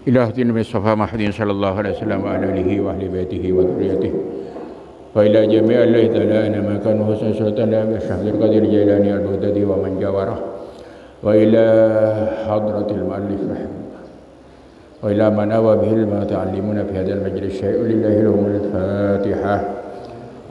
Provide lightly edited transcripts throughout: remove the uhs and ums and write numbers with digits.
إلى دين المصطفى محمد صلى الله عليه وسلم وعلى آله وأهل بيته وذريته وإلى جميع الله تعالى ما كانوا حسن سلطان الشهد القدير الجيلاني البغدادي ومن جاوره وإلى حضرة المؤلف رحمه وإلى من أوى به المتعلمون في هذا المجلس شيء لله لهم الفاتحة.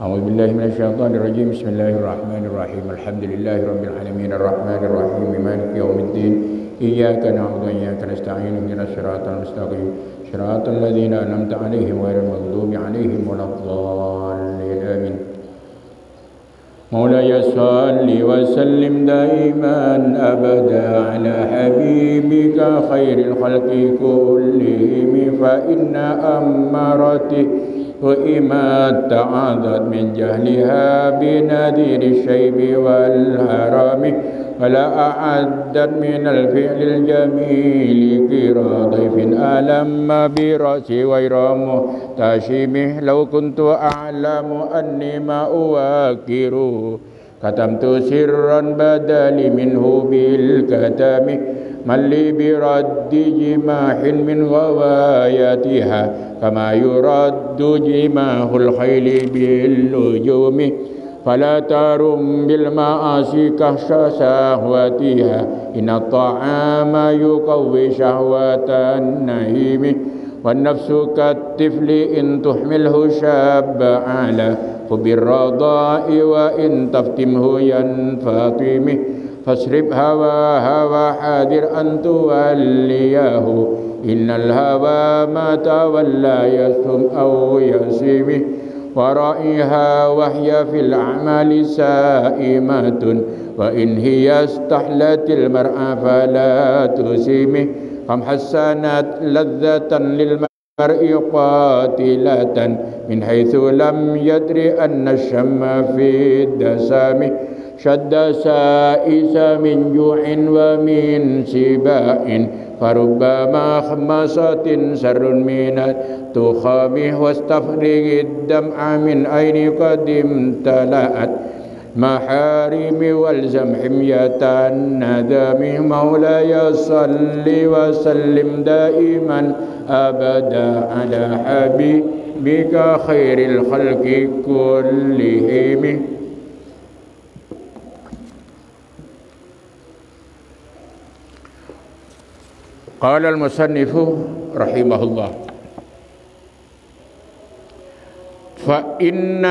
أعوذ بالله من الشيطان الرجيم. بسم الله الرحمن الرحيم. الحمد لله رب العالمين الرحمن الرحيم مالك يوم الدين إياك نعبد وإياك نستعين اهدنا الصراط المستقيم صراط الذين أنعمت عليهم غير المغضوب عليهم ولا الضالين آمين. مولاي صل وسلم دائما أبدا على حبيبك خير الخلق كلهم فإن أمارته وإما تعاضت من جهلها بنذير الشيب والهرم ولا أعدت من الفعل الجميل كرا ضيف ألم برأسي غير محتشمه لو كنت أعلم أني ما أواكر كتمت سرا بدلي منه بالكتم من لي برد جماح من غوايتها كما يرد جماح الخيل باللجوم فلا ترم بالمعاصي كهش شهوتها إن الطعام يقوي شهوة النعيم والنفس كالطفل إن تحمله شاب على حب الرضاء وإن تفتمه ينفطم فاصرف هواها وحاذر أن توليه إن الهوى ما تولى يسهم أو يسيم ورائها وهي في الأعمال سائمة وإن هي استحلت المرأة فلا تسيمه كم حسنت لذة للمرء قاتلة من حيث لم يدر أن الشم في الدسام شد سائس من جوع ومن سباء فربما خمصة سر من التخام واستفرغ الدمع من عين قد امتلأت محارم والزم حمية الندم مولاي صل وسلم دائما أبدا على حبيبك خير الخلق كلهم. قال المصنف رحمه الله فإن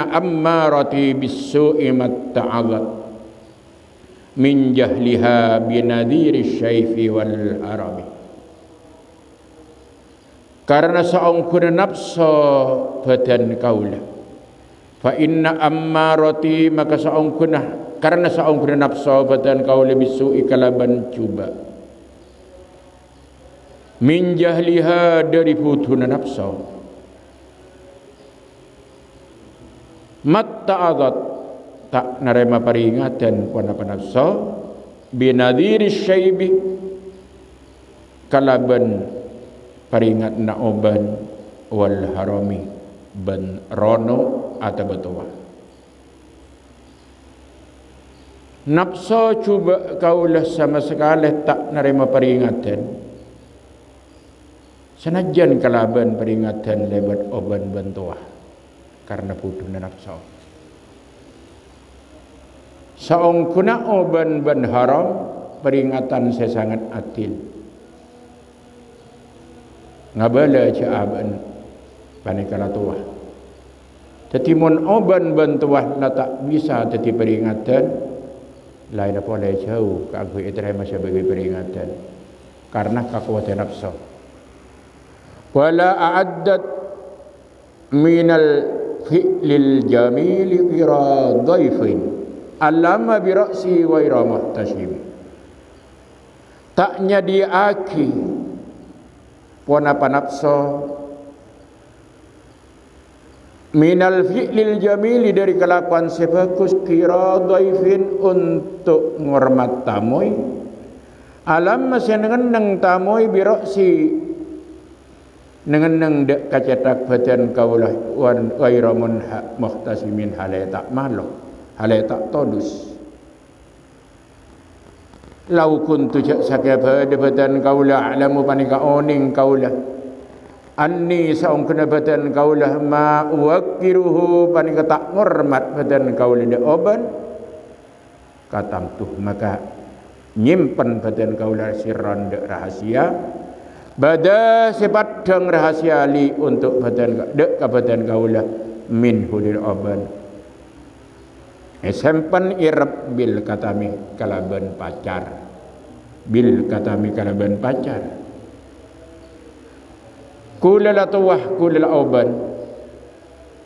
أمارتي بالسوء ما اتعظت من جهلها بنذير الشيف والهرم. Karena seongkuna nafsu badan kaula fa inna ammarati maka karena seongkuna nafsu badan kaula bisu'i kalaban cuba min jahliha dari putuna nafsu matta'adat tak narema peringatan pada nafsu binadhiri syaibi kalaban peringat na'oban wal harami ban rono atau betua nafsu cuba kaulah sama sekali tak nerima peringatan senajan kalaban peringatan lebat oban bantua karena putuhna nafsu saongkuna oban ban haram peringatan saya sangat atil ngabala caaban panikala tuah tetimun oban ban tuah na tak bisa teti peringatan lain apa boleh jauh aku iterima sebagai peringatan karena kekuatan nafsu wala a'addat minal fi'lil jamili qira dhaifin alama bi ra'si wa ira muhtashim tak nyadiaki pona panapso minal fi'lil jamili dari kelakuan sebagus kira dhaifin untuk ngormat tamoy alam masih nengeneng tamoy biroksi nengeneng dek kacetak badan kaulah wan gairamun muhtasimin halai tak malu halai tak todus lau kuntu sakapa debatan kaula a'lamu panika oning kaula anni saung kena batan kaula ma uwakiruhu panika tak ngormat batan kaula de oban katam tuh maka nyimpen batan kaula sirran de rahasia bada sepadang rahasia li untuk batan de ka batan kaula min hudil oban sempan irab bil katami kalaban pacar bil katami kalaban pacar kula la tuwah kula la oban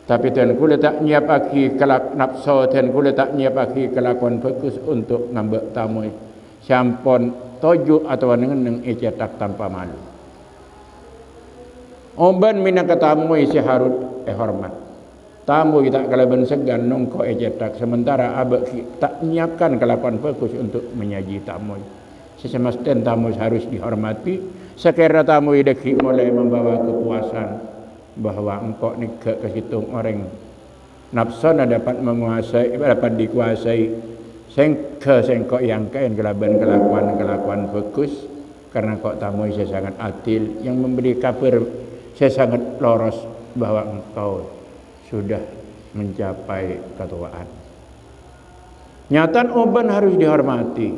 tapi ten kula tak nyiap aki kelak nafsu ten kula tak nyiap aki kelakuan fokus untuk ngambek tamu sampon toju atau neng ecetak tanpa malu oban minang katamu isi harut hormat tamu tak kalaban segan nongko ecetak sementara abak tak menyiapkan kelakuan fokus untuk menyaji tamu sesemestinya tamu harus dihormati sekira tamu ideki mulai membawa kepuasan bahwa engkau ni ke situ orang nafsana dapat menguasai dapat dikuasai sengkok yang kain kelakuan fokus karena kau tamu saya sangat adil yang memberi kabar saya sangat loros bahwa engkau sudah mencapai ketuaan. Nyatan oban harus dihormati.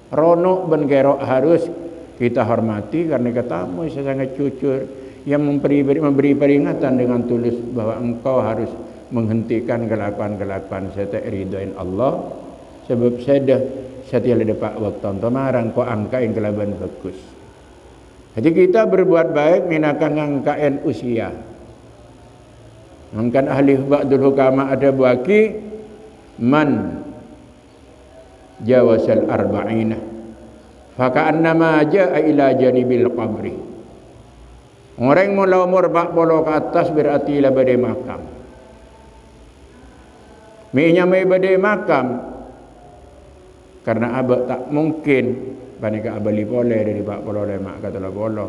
Rono ben gerok harus kita hormati karena katamu saya sangat jujur yang memberi peringatan dengan tulus bahwa engkau harus menghentikan kelakuan-kelakuan saya tak ridhoin Allah sebab saya tiada dapat waktu untuk marang kau angkain kelaban bagus. Jadi kita berbuat baik minakan angkain usia. Mungkin ahli ba'dul hukama ada buaki man jawasal arba'ina faka'annama ja'a ila janibil qabri. Orang mula umur 40 ke atas berarti lah badai makam. Minya mai badai makam karena abak tak mungkin panika abali boleh dari 40 lemak kata lah bolo.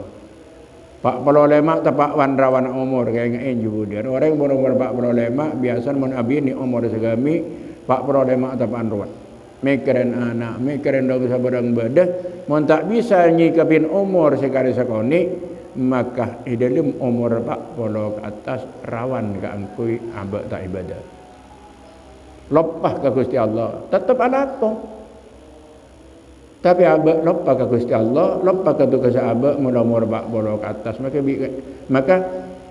40 lemak tapak wan rawan umur kayak ngain juga dia. Orang umur 40 lemak biasa mun abi ni umur segami 40 lemak tapan ruat. Mikirin anak, mikirin dong sabarang badah, mun tak bisa nyikapin umur sekali sekoni, maka dalam umur 40 ke atas rawan ke angkui abak tak ibadah. Lopah ke Gusti Allah, tetap alako. Tapi abak lupa ke Gusti Allah, lupa ke tugas abak mula-mula bak bolok ke atas, maka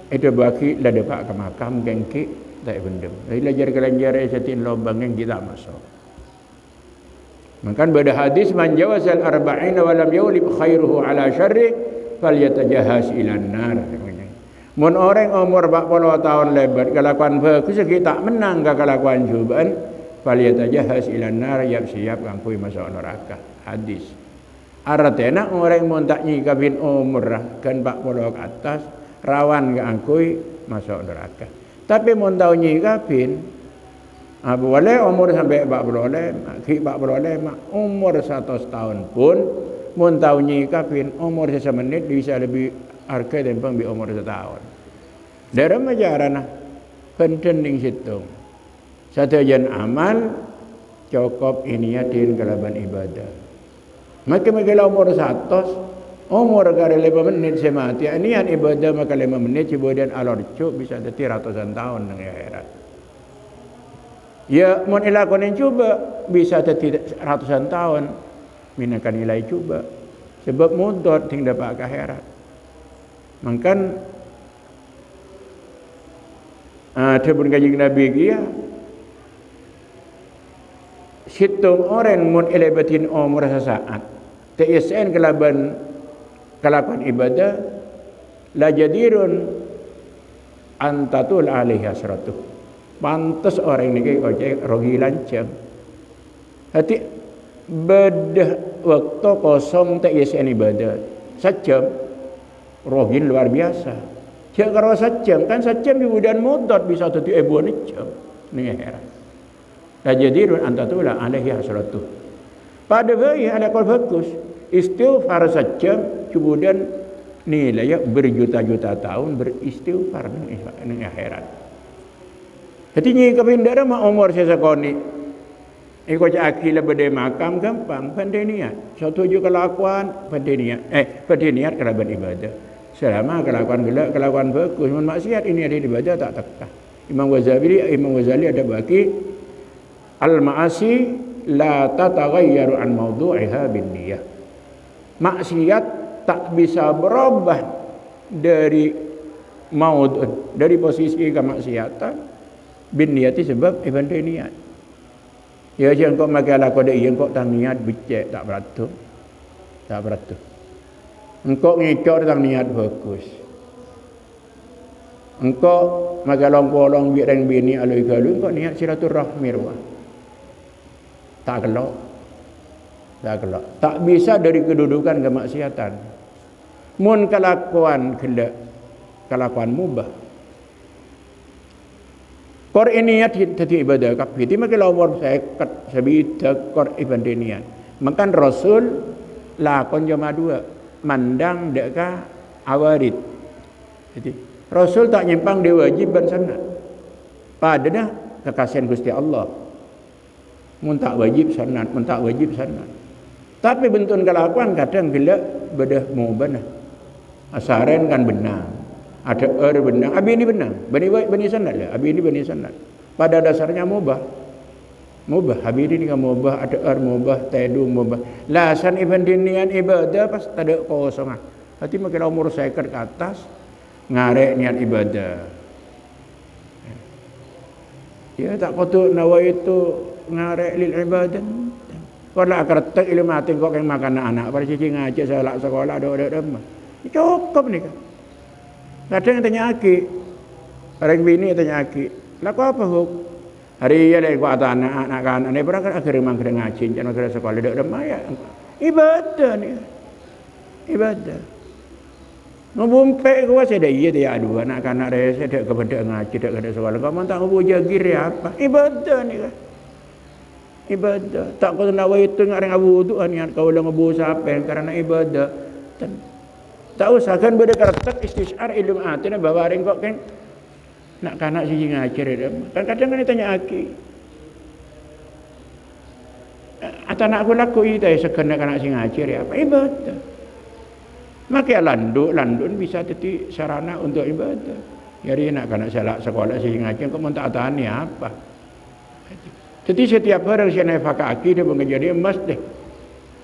itu bagi lah dapat ke makam gengki tak bendem. Jadi lajar kelanjar esatin lobang yang kita masuk. Maka pada hadis man jawazal arba'ina wa lam yawlib khairuhu ala syarri falyatajahaz ilan nar. Mun orang umur 40 tahun lebat kelakuan bagus kita menang ke kelakuan cubaan falyatajahaz ilan nar siap kangkui masuk neraka. Hadis artinya orang mun tak nyikapin umur kan 40 ke atas rawan ke angkui masuk neraka. Tapi mun tahu nyikapin boleh umur sampai 40 umur 100 tahun pun mun tahu nyikapin umur semenit bisa lebih harga daripada bi umur setahun. Dalam ajaran penting situ. Satu jan amal cukup iniatin kalaban ibadah. Maka umur 100 umur kali 5 menit saya mati niat ibadah maka 5 menit kemudian alorcu bisa jadi ratusan tahun dengan akhirat. Ya mun ilakonin coba bisa jadi ratusan tahun minakan nilai coba sebab mudot ting dapat ke akhirat. Mangkan tebun kanjeng Nabi dia situng orang mun elebatin umur sesaat TSN kelakuan ibadah la jadirun antatul alaihi asratuh. Pantas orang ni kaya rogi lancang. Hati bedah waktu kosong TSN ibadah sejam rogi luar biasa. Jika kalau sejam kan sejam ibu dan mudot bisa tuti ebuan jam ni heran. La jadirun antatul alaihi asratuh. Pada bayi ada kal bagus istighfar sejam kemudian nilai berjuta-juta tahun beristighfar dengan akhirat. Jadi nyikapin darah mah umur sesekoni Ikut akil berdaya makam gampang, pandai niat. Satu je kelakuan, pandai niat. Pandai niat kalau beribadah. Selama kelakuan gelak, kelakuan bagus, maksiat ini ada ibadah tak tekah. Imam Ghazali ada bagi al-ma'asi la tataghayyaru an mawdu'iha bin niyah. Maksiat tak bisa berubah dari dari posisi kemaksiatan bin niyati sebab pandai niat. Ya jangan kau makan lah kau dah yang kau tak niat becek tak beratur, tak beratur. Engkau ngikor tak niat bagus. Engkau makan long biar yang bini alui galu engkau niat silaturahmi rumah. Tak kelak, tak kelak. Tak bisa dari kedudukan kemaksiatan. Mun kelakuan kelak, kelakuan mubah. Kor ini niat tadi ibadah kapi. Ti makin umur saya kat sebita kor ibadah niat. Makan Rasul lakon jama dua mandang deka awarid. Jadi Rasul tak nyimpang dia wajib dan sunat. Padahal kekasihan Gusti Allah. Mun tak wajib sunat, mun tak wajib sunat. Tapi bentuk kelakuan kadang gelak bedah mau benar. Asaren kan benar. Ada benar, abi ini benar, bani sanad lah, abi ini bani sanad. Pada dasarnya mubah, abi ini kan mubah, ada mubah, tadu mubah. Lasan ibadinian ibadah pas tak kosong. Hati makin umur saya ke atas, ngarek niat ibadah. Ya tak kotor nawa itu ngarek lil ibadah. Kalau akar tak ilmu hati kok yang makan anak, pada cici ngajak saya sekolah ada rumah. Cukup ni kan. Kadang tanya aki, orang bini tanya aki, laku apa huk? Hari ya lagi kuat anak kan, ane berangkat akhirnya mangkring ngaji, jangan kira sekolah dek remaya. Ibadah ni, ibadah. Ngumpe gua saya dah iya dia adu anak raya saya dah kepada ngaji, dah kepada sekolah. Kau mantap aku jagir ya apa? Ibadah ni kan, ibadah. Tak kau nak itu ngareng abu tu niat kau ulang abu siapa karena ibadah. Tak usah kan berdekatan istisyar ilmu hati nak bawa orang kok kan nak kanak siji ngajar dia. Kan kadang kan ditanya aki. Atau nak aku laku itu sekan nak kanak siji ngajar ya apa ibadah. Maka landuk bisa jadi sarana untuk ibadah. Jadi nak kanak salah sekolah siji ngajar kok mentak tahan ya apa. Jadi setiap orang saya naik aki dia mengajar dia mesti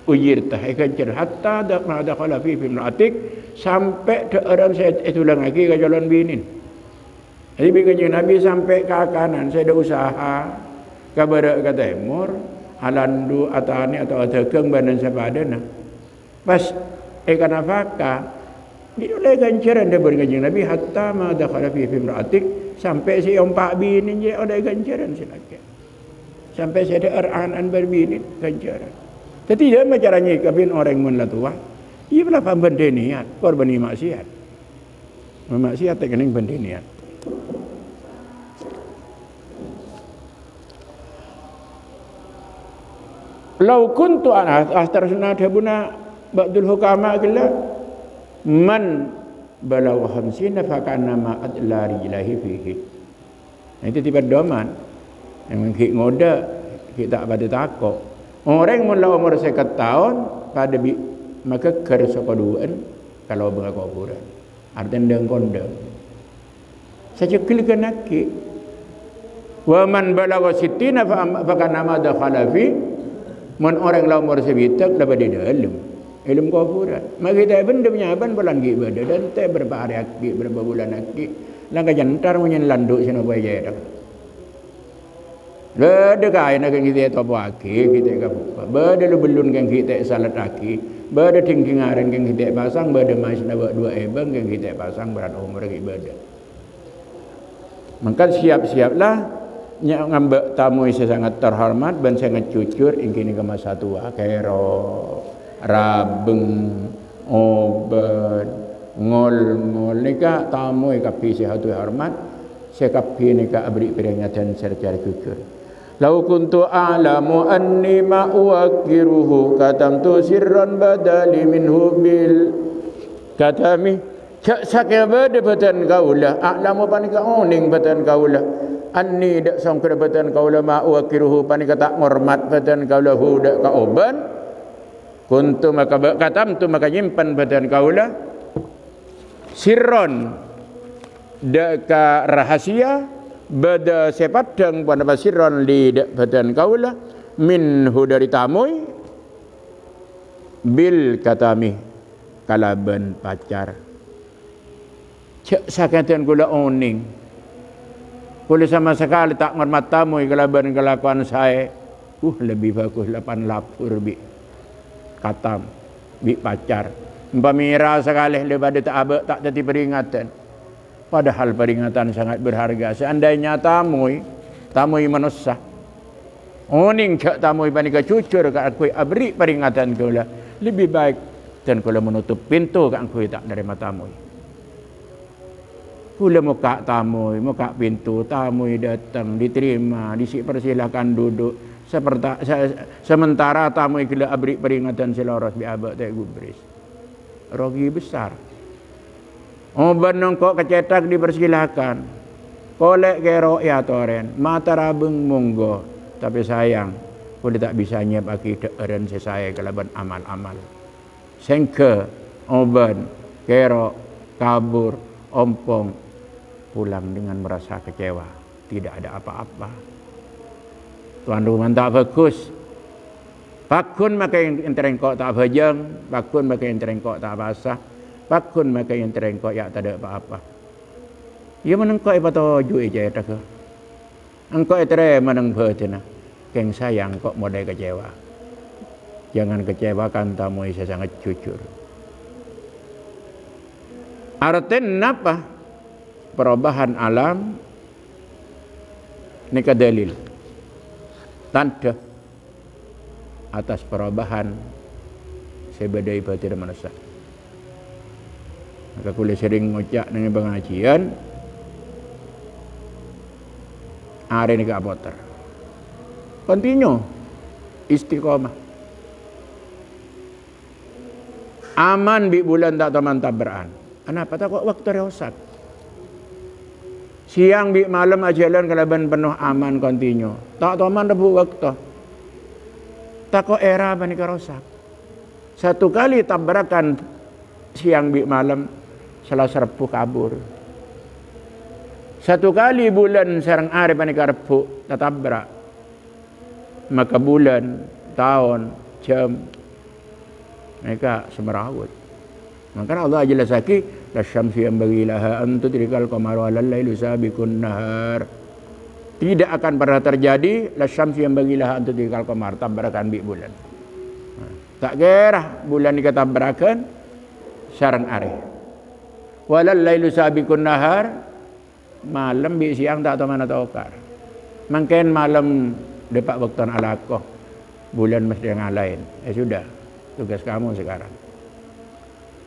ujirtah ikan hatta dak kala fi imraatik sampai ke orang saya tulang lagi ke jalan binin. Jadi bikin Nabi sampai ke kanan saya ada usaha ke barat ke timur halandu atani atau atakeng badan sabadana. Pas ikan nafaka dioleh ganjaran dia berganjing Nabi hatta ma dakhala fi imraatik sampai si ompak binin je oleh ganjaran silakan. Sampai saya ada arahan berbinin ganjaran. Jadi dia caranya kabin orang mun la tua. Ia pula pembenda niat, korban maksiat. Maksiat tak kena benda niat. Lau kuntu ana astarna tabuna ba'dul hukama kala man balaw 50 fa kana ma adla rijlahi fihi. Itu tiba doman. Yang hik ngoda hik tak pada takok. Orang mula umur 50 tahun pada maka kersokoduan kalau berkuburan. Artinya dengkondeng. Saja kilikan nakik. Wa man balagha 60 fa kana ma dakhala fi man orang la umur sebitak dapat di dalam ilmu kuburan. Maka kita benda menyaban bulan ibadah dan tak berapa hari aki berapa bulan aki. Langkah jantar menyen landuk sino bayar. Beda kain nak kita tahu aki kita kabuka. Beda lu belun kan kita salat aki. Beda tinggi ngaran kan kita pasang. Beda mas nak dua ebang kan kita pasang berat umur ibadah. Maka siap-siaplah ngambil tamu yang sangat terhormat dan sangat jujur ingin ke masa tua. Kero, rabeng, obat, ngol nika tamu yang kapi sehat hormat. Saya kapi nika abri peringatan secara jujur. Lau kuntu a'lamu anni ma uwakiruhu katamtu sirran badali minhu bil katami sakya bada batan kaulah a'lamu panika oning batan kaulah anni dak song kedapatan kaula ma wakiruhu pani kata ngormat badan kaula hu dak ka oban kuntu maka katam tu maka nyimpan badan kaula sirron dak ka rahasia bada sepadang pada sirron li dak badan kaula minhu dari tamui bil katami kalaban pacar cek sakatan kula oning kula sama sekali tak ngormat tamu kalaban kelakuan saya lebih bagus 8 lapur bi katam bi pacar pamira sekali daripada tak abek tak jadi peringatan padahal peringatan sangat berharga seandainya tamu manusia oning cak tamu panika cucur ka aku abri peringatan kula lebih baik dan kula menutup pintu ka aku tak dari matamu kula muka tamu, muka pintu, tamu datang, diterima, dipersilakan duduk. Sementara tamu kila abri peringatan seloros bi abak tak gubris. Rugi besar. Oban nongkok kecetak dipersilakan. Kolek kero ya toren, mata rabeng monggo. Tapi sayang, kula tak bisa nyep akidah eren sesaya kelaban amal-amal. Sengke, oban, kero, kabur, ompong pulang dengan merasa kecewa, tidak ada apa-apa. Tuan rumah tak bagus. Pakun maka yang terengkok tak bajang, pakun maka yang terengkok tak basah, pakun maka yang terengkok ya tak ada apa-apa. Ya menengkok apa toju aja tak ke. Engkau etere meneng betina. Keng sayang kok modal kecewa. Jangan kecewakan tamu saya sangat jujur. Artinya apa? Perubahan alam nikah dalil tanda atas perubahan sebadai batin manusia. Maka kula sering ngucap dengan pengajian hari nikah apoter continue istiqomah aman bi bulan tak teman tabraan kenapa tak kok waktu rosak siang bi malam ajalan kalaban penuh aman kontinu. Tak toman rebu waktu. Tak kok era panika rosak. Satu kali tabrakan siang bi malam Selasa Rebu kabur. Satu kali bulan sareng are panika Rebu tatabrak. Maka bulan, tahun, jam mereka semerawut. Maka Allah jelas lagi lasyamsi yanbaghi laha an tudrikal qamara wal lailu sabiqun nahar. Tidak akan pernah terjadi lasyamsi yanbaghi laha an tudrikal qamar tabrakan bi bulan. Tak kira bulan dikatabrakan sareng are. Walal lailu sabiqun nahar malam bi siang tak tahu mana taukar. Mungkin malam depak waktu alaqah bulan mesti yang lain. Sudah tugas kamu sekarang.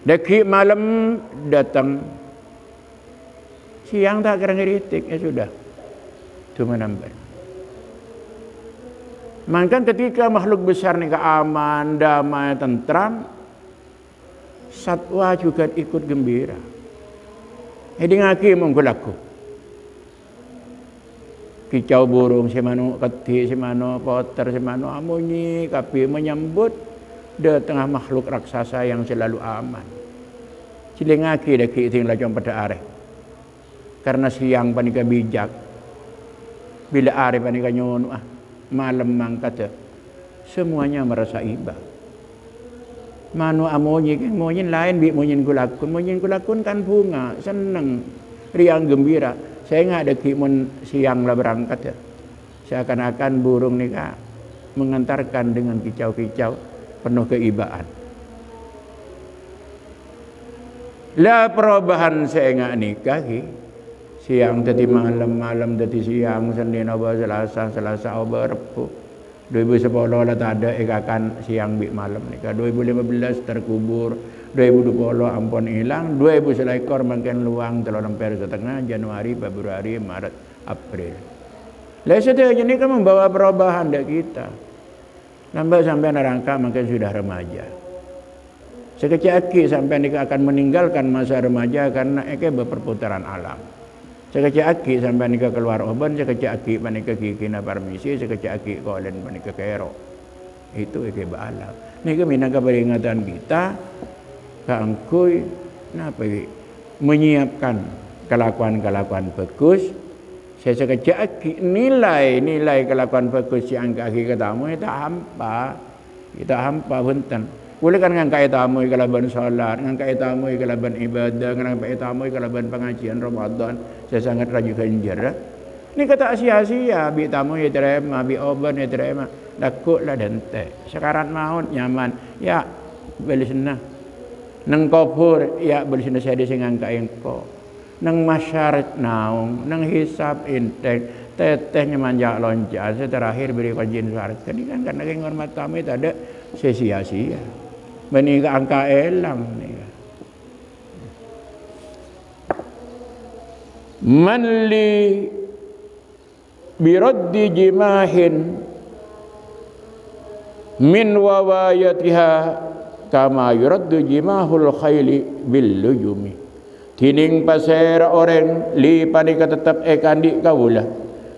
Deki malam datang siang tak kira ngeritik sudah itu menambah. Maka ketika makhluk besar ni aman, damai, tentram, satwa juga ikut gembira. Jadi ngaki menggulaku. Kicau burung semano ketik semano poter semano amunyi kapi menyambut di tengah makhluk raksasa yang selalu aman. Cilengaki deki tinggal jom pada are. Karena siang panika bijak. Bila are panika nyono malam mangkat semuanya merasa iba. Manu amonyi kan monyin lain bi monyin kulakun kan bunga senang riang gembira. Saya nggak deki mon siang lah berangkat seakan-akan burung nika mengantarkan dengan kicau-kicau penuh keibaan. Lah perubahan saya nggak nikah siang tadi malam, malam tadi siang, Senin oba Selasa oba Rebu. 2010 lah tak ada ikakan siang bi malam nikah. 2015 terkubur, 2020 ampun hilang, 2000 selekor makin luang telur lemper setengah Januari, Februari, Maret, April. Lah setiap ini kan membawa perubahan dak kita. Lambat sampai nerangka makin sudah remaja. Sekecil sampai nikah akan meninggalkan masa remaja karena berperputaran alam. Sekecil aki sampai nikah keluar oban, sekecil aki panika kikina permisi, sekecil aki kolen panika kero. Itu ke bala. Nika minangka peringatan kita kaangkuy napa menyiapkan kelakuan-kelakuan bagus. Saya sekecil aki nilai kelakuan bagus yang aki ketamu kita hampa punten. Boleh kan ngangkai tamu kalaban salat, ngangkai tamu kalaban ibadah, ngangkai tamu kalaban pengajian Ramadan. Saya sangat rajin ganjar. Ini kata sia-sia, bi tamu ya terima, bi oban ya terima. Dakuklah dente. Sekarang maut nyaman. Ya beli sana. Nang kopur ya beli sana saya di ngangkai engko. Nang masyarakat naung, nang hisab intek. Tetehnya manja loncat. Saya terakhir beri kajian syarat. Kan karena hormat tamu itu ada sia-sia. Menikah angka elang nih. Man li biraddi jimahin min wawayatiha kama yuraddu jimahul khayli bil lujumi. Tining pasera orang li panika tetap kandi kawula.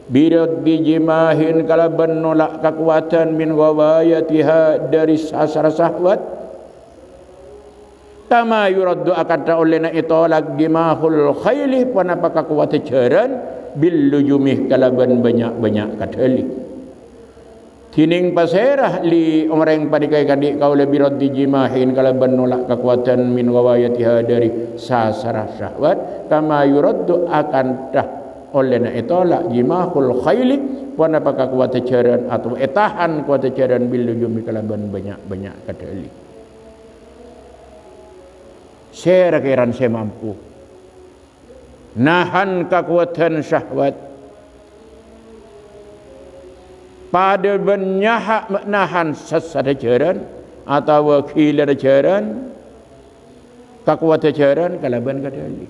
Biraddi jimahin kalaban nolak kekuatan min wawayatiha dari asar sahwat. Kama yuraddu akan oleh itolak dimahul khayli panapaka kuat jaran bil lujumih kalaban banyak-banyak katali. Tining paserah li orang padikai kandik kau lebih raddi jimahin kalaban nolak kekuatan min wawayatiha dari sasarah syahwat. Kama yuraddu akan oleh itolak jimahul khayli panapaka kuat jaran atau etahan kuat jaran bil lujumih kalaban banyak-banyak katali. Saya kira saya mampu nahan kekuatan syahwat pada benyaha nahan sesada jaran atau wakil jaran kekuatan jaran kalaban kadali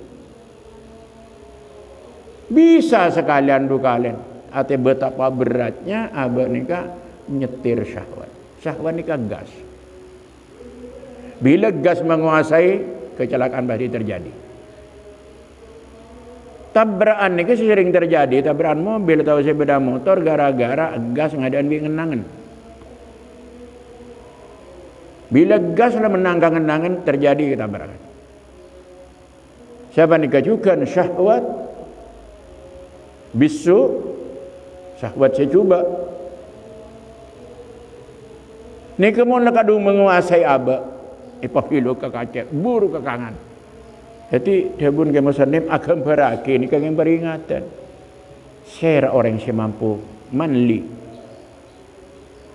bisa sekalian dua kalian atau betapa beratnya abah nikah menyetir syahwat nikah gas bila gas menguasai kecelakaan pasti terjadi. Tabrakan ini sering terjadi, tabrakan mobil atau sepeda motor gara-gara gas ngadaan ngenangan. Bila gas lah menangkan terjadi tabrakan. Siapa dikajukan syahwat bisu syahwat saya coba. Ni kemun kadung menguasai abah. Ipapilu ke kaca, buru ke kangan. Jadi debun ke musanim agam beraki ini kagem peringatan. Saya orang yang mampu manli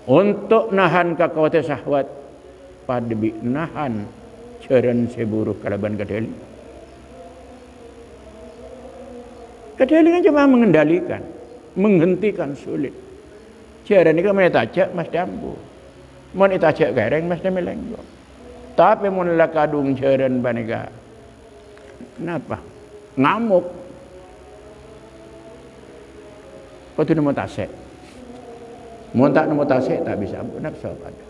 untuk nahan kekuatan syahwat pada nahan jaran seburuk kalaban kadali. Kadali kan cuma mengendalikan, menghentikan sulit. Jaran ini kan metajak mas dambu, mau itajak gareng mas damelenggo. Tapi mun lakadung jaran banega. Kenapa? Ngamuk. Kau tu nemu tasek. Mun tak nemu tasek tak bisa nafsu pada.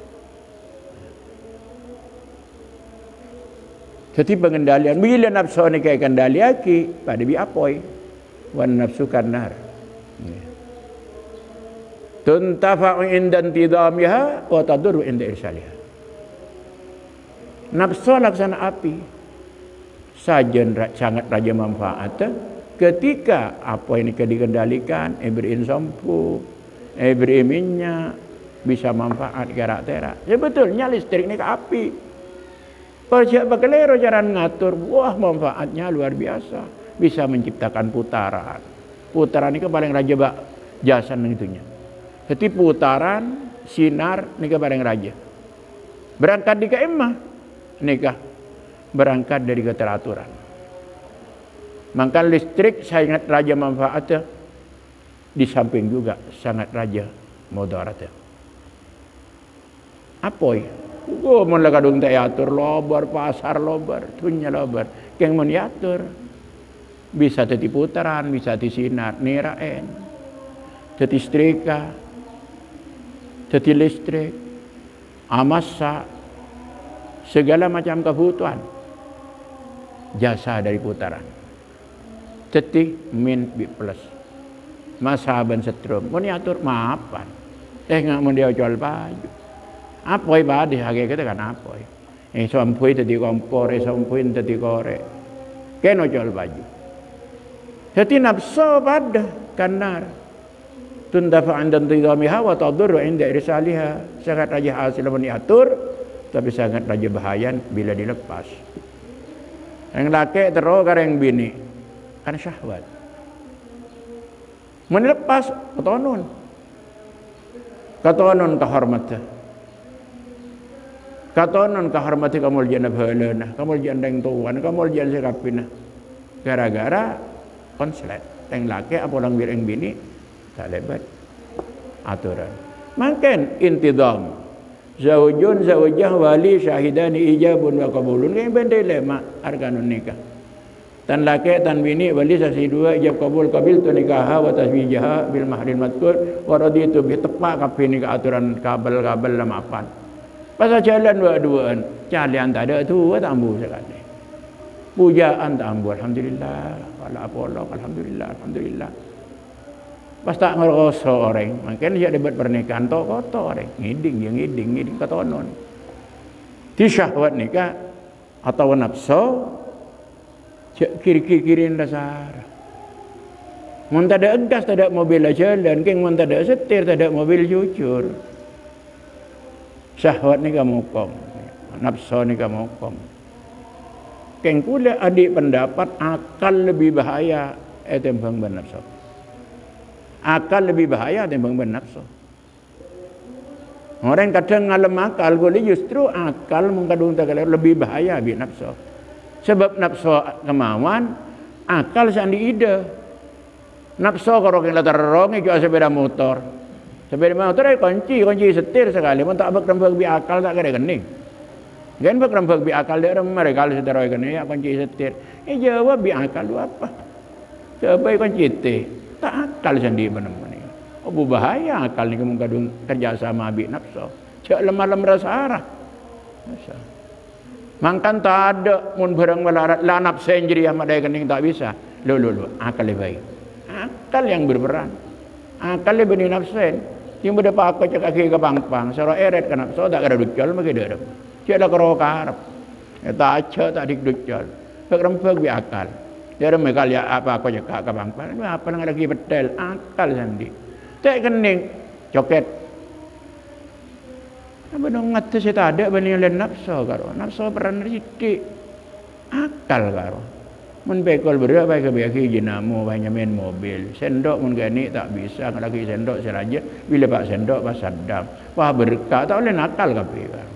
Jadi pengendalian bila nafsu ni kaya kendali aki pada bi apoi wan nafsu kanar. Tuntafa'u inda intidamiha wa tadurru inda irsaliha. Nafsu laksana api sajen sangat raja manfaat ketika apa ini dikendalikan beri sampu beri minyak bisa manfaat gerak-gerak. Sebetulnya listrik ini ke api percaya bakelero cara ngatur wah manfaatnya luar biasa bisa menciptakan putaran ini paling raja bak jasa itunya. Jadi putaran sinar ini paling raja berangkat di keemah nikah berangkat dari keteraturan. Maka listrik sangat raja manfaatnya di samping juga sangat raja mudaratnya. Apoi? Oh, mun lakadung tak atur lobar pasar lobar, tunya lobar. Keng mun atur bisa teti putaran, bisa teti sinar, niraen. Teti strika, teti listrik, amasa segala macam kebutuhan jasa dari putaran. Tetih min bi plus. Masaban setrum. Mun atur maafan. Ngak mun dia jual baju. Apoi badi hage kita kan apoi. Sampui tadi kompor, sampui tadi korek. Keno jual baju. Jadi nafsu pada kanar. Tundafa andan tidamiha wa tadurru inda irsaliha. Sangat raja hasil mun diatur, tapi sangat raja bahaya bila dilepas. Yang laki terus kareng bini kan syahwat. Melepas ketonun kehormatan. Katonon kehormati kamul jana bhalana, kamul jana yang tuan, kamul jana sekapina. Gara-gara konslet. Yang laki apa orang bir yang bini tak lebat aturan. Makan intidam. Zaujun zaujah wali syahidani ijabun wa qabulun. Kayak benda lema arkanun nikah. Tan laki tan bini wali saksi dua ijab qabul qabil tu nikah wa tasbijaha bil mahril madkur wa raditu bi tepak kapini ke aturan kabel-kabel lama apaan. Pasal jalan dua-duaan, jalan tak ada tu tak ambil sekali. Pujaan tak ambil, alhamdulillah. Wala apolog, alhamdulillah, alhamdulillah. Pas tak ngerasa orang, makanya dia debat pernikahan tok kotor orang, ngiding ketonon. Di syahwat nikah atau nafsu kiri-kirin dasar. Mun tak ada gas, tak ada mobil jalan, keng mun tak ada setir, tak ada mobil jujur. Syahwat ni kamu hukum, nafsu ni kamu hukum. Keng kula adik pendapat akal lebih bahaya timbang bernafsu. Akal lebih bahaya timbang bernafsu. Orang kadang ngalem akal, boleh justru akal mengkadung tak lebih bahaya bi nafsu. Sebab nafsu kemauan, akal sandi ide. Nafsu kalau kita terorong itu sepeda motor. Sepeda motor kunci setir sekali. Mun tak berkrempek bi akal tak kena kening. Kan berkrempek bi akal dia mereka kalau setir kening ya kunci setir. Jawab bi akal lu apa? Coba kunci teh. Tak akal sendiri benar-benar. Oh bahaya akal ni kamu kadung kerjasama bi nafsu. Cak lemah-lemah rasa arah. Masa. Mangkan tak ada mun barang melarat la nafsu sendiri amat daya kening tak bisa. Lu akal lebih baik. Akal yang berperan. Akal lebih ni nafsu. Yang berdepan aku cakap kaki ke pang-pang. Sarah eret ke nafsu tak kena dukjal maka dia ada. Cik lah kerok harap. Tak acak tak dikdukjal. Berkrempek bi akal. Dia ada mereka lihat apa aku cakap ke pang-pang. Apa yang lagi betul. Akal sendiri. Tak kening. Coket. Apa dong ngata saya tak ada banding lain nafsu karo. Nafsu peran sedikit. Akal karo. Mun bekol berak baik kebiaki jinamu banyak main mobil. Sendok mun gani tak bisa lagi sendok seraja bila pak sendok pas sadam. Wah berkah tak boleh nakal kapi kan.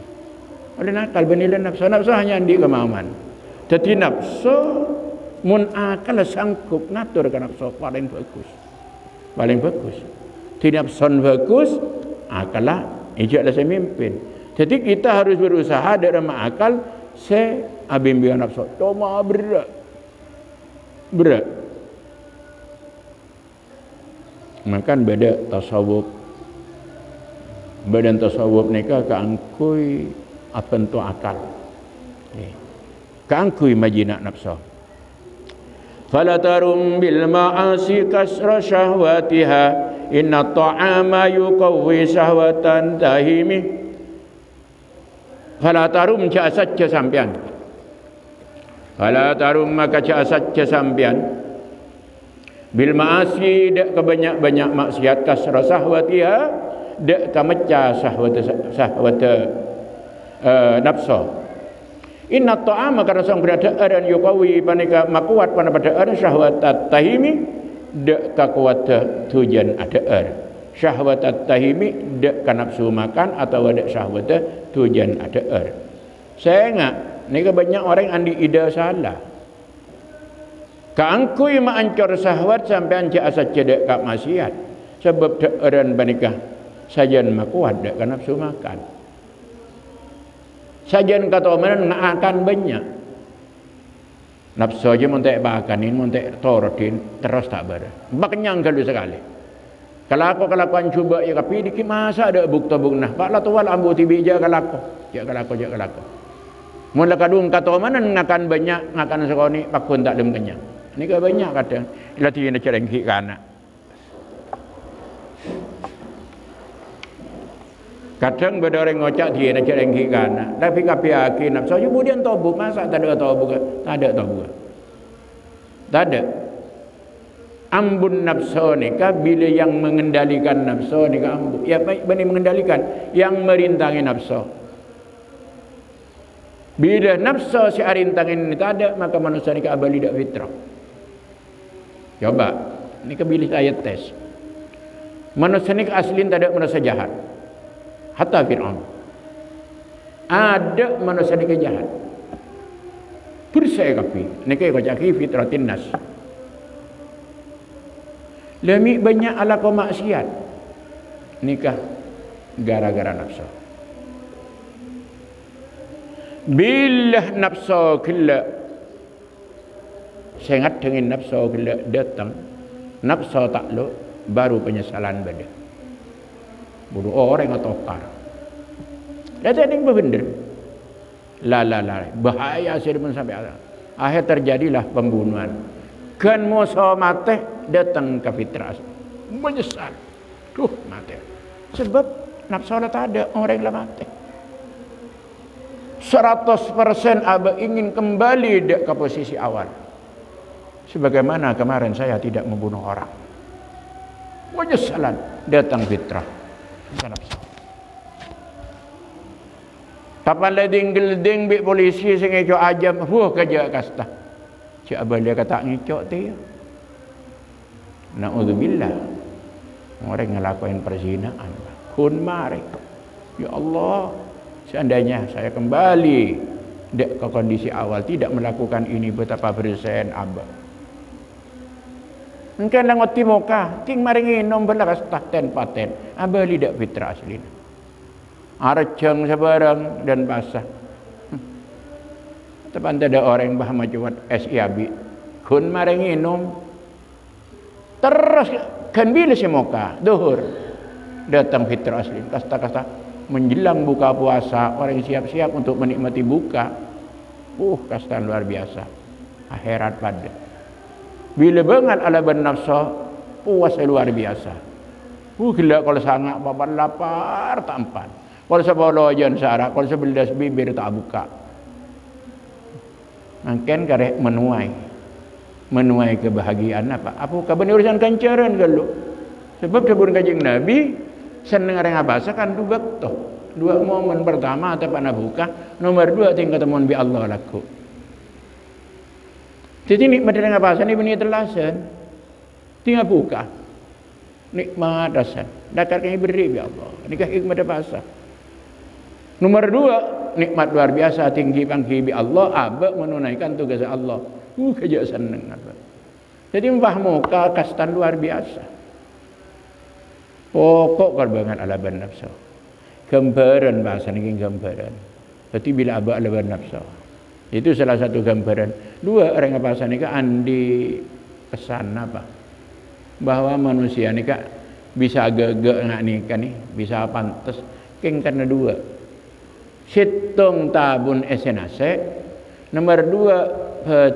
Oleh nakal benilan nafsu hanya di kemauan. Jadi nafsu mun akal sanggup ngatur ke nafsu paling bagus. Paling bagus. Tidak nafsu bagus akalah ijaklah saya mimpin. Jadi kita harus berusaha dalam akal saya bimbingan nafsu. Cuma berat. Makan beda tasawuf. Badan tasawuf nikah keangkui apa tu akal. Keangkui majina nafsu. Fala tarum bil ma'asi kasra syahwatiha inna ta'ama yuqawwi syahwatan tahimi. Fala tarum cak saja sampean. Fala tarum maka cak saja sampean bil ma'asi dak kebanyak-banyak maksiat kasra syahwatiha dak kamecah syahwat nafsu. Inna ta'ama karena sang keadaan yukawi panika makuat pada syahwat tahimi dak kakuat tujuan ada syahwat tahimi dak kanafsu makan atau dak syahwat tujuan ada. Saya ingat ni banyak orang andi ida salah. Kaangkui maancor syahwat sampai anca asat cedek kak maksiat. Sebab deran panika sajan makuat dak kanafsu makan. Sajan kata orang akan banyak. Nafsu aja montek bakanin, montek torotin, terus tak ber. Baknyang kalau sekali. Kalau aku cuba ya tapi dikit masa ada bukti nah. Baklah tual ambu tibi je kalau aku. Jak kalau aku. Mula kadung kata orang akan banyak, akan sekoni pakun tak dem kenyang. Ni kan banyak kadang latih nak cereng kiri kanan. Kadang ada orang ngocak dia nak cereng kiri kanan. Tapi kapi akhir nafsu kemudian taubat, masa tak ada taubat? Tak ada taubat. Tak ada. Ambun nafsu ni kah bila yang mengendalikan nafsu ni kah ambun. Ya baik benar mengendalikan, yang merintangi nafsu. Bila nafsu si rintangan ini tak ada, maka manusia ni kah abali dak fitrah. Coba, ni kah bila saya tes. Manusia ni kah aslin tak ada manusia jahat. Hatta Fir'aun. Ada manusia ni kah jahat. Persai kapi. Ni kah kocaki fitratin nas. Lemi banyak ala kau maksiat. Nikah gara-gara nafsu. Bila nafsu kila sangat dengan nafsu kila datang, nafsu takluk, baru penyesalan pada. Bodoh orang atau kar. Datang yang berbenda. La bahaya sedang sampai akhir terjadilah pembunuhan. Kan musuh mati datang ke fitrah menyesal. Mati. Sebab nafsu tak ada, orang lah mati. 100% Abah ingin kembali ke posisi awal. Sebagaimana kemarin saya tidak membunuh orang. Penyesalan datang fitrah. Nafsu. Kapan leding gelding bi polisi sing ngecok ajam, kerja kasta. Cik Abah dia kata ngecok dia. Na'udzubillah. Orang ngelakuin perzinaan. Kun mari. Ya Allah, seandainya saya kembali ke kondisi awal, tidak melakukan ini, betapa bersen Abah. Mungkin lang oti muka, ting maringi nom belakas tahten paten. Abah lidak fitrah asli. Arceng sebarang dan basah. Tepan ada orang bah macam SIAB. Kun maringi nom. Terus kan bila si muka, duhur datang fitrah asli. Kasta-kasta menjelang buka puasa, orang siap-siap untuk menikmati buka. Kasta luar biasa. Akhirat pada. Bila banget ala bernafsu, puasa luar biasa. Gila kalau sangat bapak lapar tak empat. Kalau sebab ajan syarat, kalau sebelas bibir tak buka. Mungkin karek menuai kebahagiaan apa? Apa benar urusan kancaran kalau? Sebab sebelum kajian Nabi senang orang bahasa kan dua waktu. Dua momen pertama atau pada buka, nomor dua tinggal temuan bi Allah laku. Jadi nikmat dengan bahasa ni benih telasan. Tinggal buka. Nikmat dasar. Dakar kami beri bi Allah. Nikah hikmat bahasa. Nomor dua, nikmat luar biasa tinggi panggi bi Allah, abak menunaikan tugas Allah. Kerja senang apa. Jadi mbah muka kastan luar biasa. Pokok korbangan ala ban nafsu. Gambaran bahasa ni gambaran. Jadi bila abak ala ban nafsu. Itu salah satu gambaran. Dua orang bahasa ni andi kesan apa? Bahwa manusia ni bisa agak-agak nak nikah ni, bisa pantas. Karena dua. Situng tabun esenase. Nomor dua,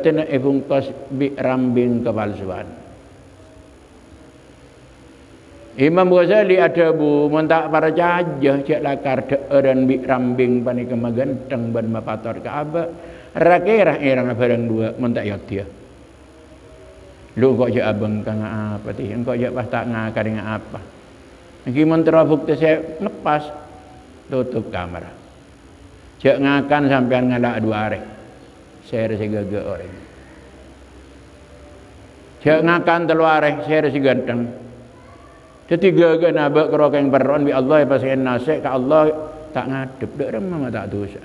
tena evungkos bi rambing kepalsuan. Imam Ghazali ada bu mentak para jajah cek lakar dan bi rambing pani kemaganteng ban mapator ke abak. Rakirah irang barang dua mentak yak dia. Lu kok je abang kang apa ti? Engkau je pas tak ngakar dengan apa? Niki mentera bukti saya lepas tutup kamera. Cek ngakan sampean ngalak dua hari. Saya rasa gagak orang. Cek ngakan telu hari, saya rasa ganteng. Jadi gagak nabak kerokeng peron bi Allah pasien nasik ke Allah tak ngadep dak remah tak dosa.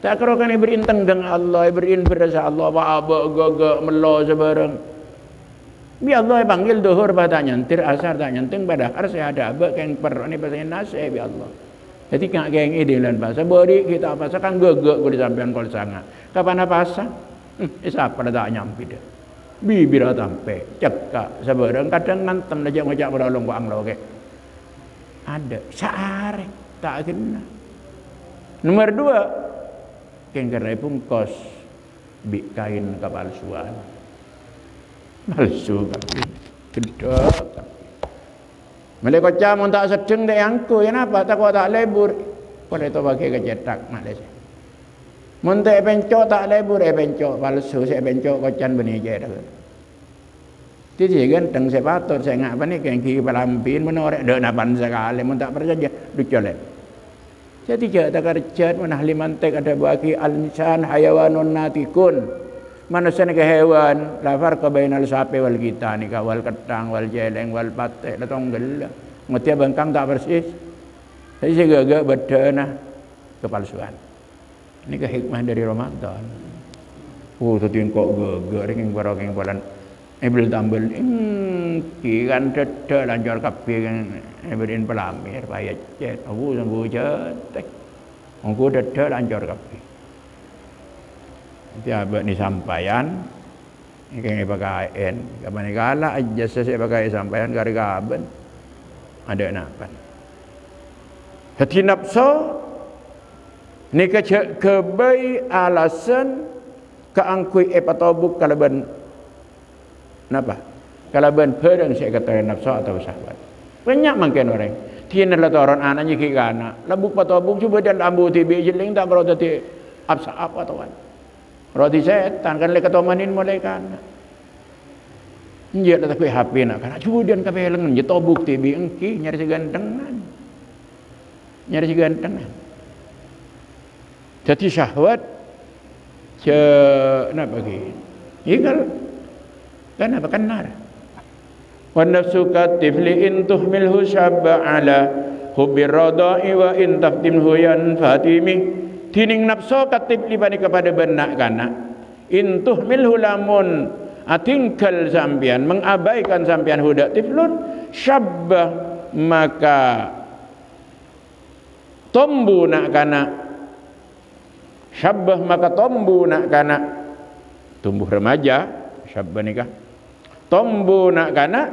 Tak kerokan beriin tenggang Allah, beriin berasa Allah, apa gagak melo sebarang. Bi Allah panggil duhur pada nyantir, asar tak nyanting pada har saya ada abak keng peron ni pasien nasik bi Allah. Jadi kak geng ide lan bahasa beri kita apa kan gagak ku disampean kol sangat. Kapan apa asa? Siapa dah tak nyampi dah. Bibir tampe cekak sebarang kadang ngantem aja ngajak berolong ku anglo ke. Ada saare tak kena. Nomor dua keng kerai pungkos bi kain kepalsuan. Palsu kaki. Gedok. Mereka cam tak sedeng dek angku. Kenapa? Tak tak lebur. Pada itu bagi kecetak Malaysia. Muntek pencok tak lebur pencok palsu. Saya pencok kocan benih je dah. Jadi ganteng saya patut saya ngak apa ni kaki pelampin menorek dak napan sekali mun tak percaya dicolek. Jadi je tak kerja mana limantek ada bagi al-insan hayawanun natikun. Manusia ni ke hewan la farqa bainal sapi wal kita ni wal ketang wal jeleng wal patek la tonggel. Mesti bengkang tak persis. Jadi saya gagak bedana kepalsuan. Ini ke hikmah dari Ramadan. Oh tadi kok gagak ring barang bulan Ibil tambal kiran dedak lancar kabeh kan ibin pelamir payah cet aku sanggup cetek aku dedak lancar kabeh tiap ni sampaian iki pakaen kapan kala aja saya pakai sampaian kari kaben ada napan hati nafsu ni kebai alasan keangkui epatobuk kalaban napa? Kalau ben perang saya kata nafsu atau syahwat. Banyak makan orang. Tiada lah orang anaknya kira anak. Labuk patobuk cuba dan ambu tibi jeling tak berada ti apa apa tuan. Roti setan kan lek katomanin mulai kan. Dia tak kuih HP nak kan. Cuba dan kape lengan je tobuk tibi engki nyari segantengan. Nyari segantengan. Jadi syahwat ce nak bagi. Igal kenapa kenar? Wa nafsu katifli in tuhmilhu syabba ala hubbir radai wa in taftimhu yan fatimi. Tining nafsu katifli bani kepada benak kanak. In tuhmilhu lamun atingkal sampian mengabaikan sampian hudak tiflun syabba maka tombu nak kanak. Syabbah maka tombu nak kanak. Tumbuh remaja syabba nikah. Tombu nak kanak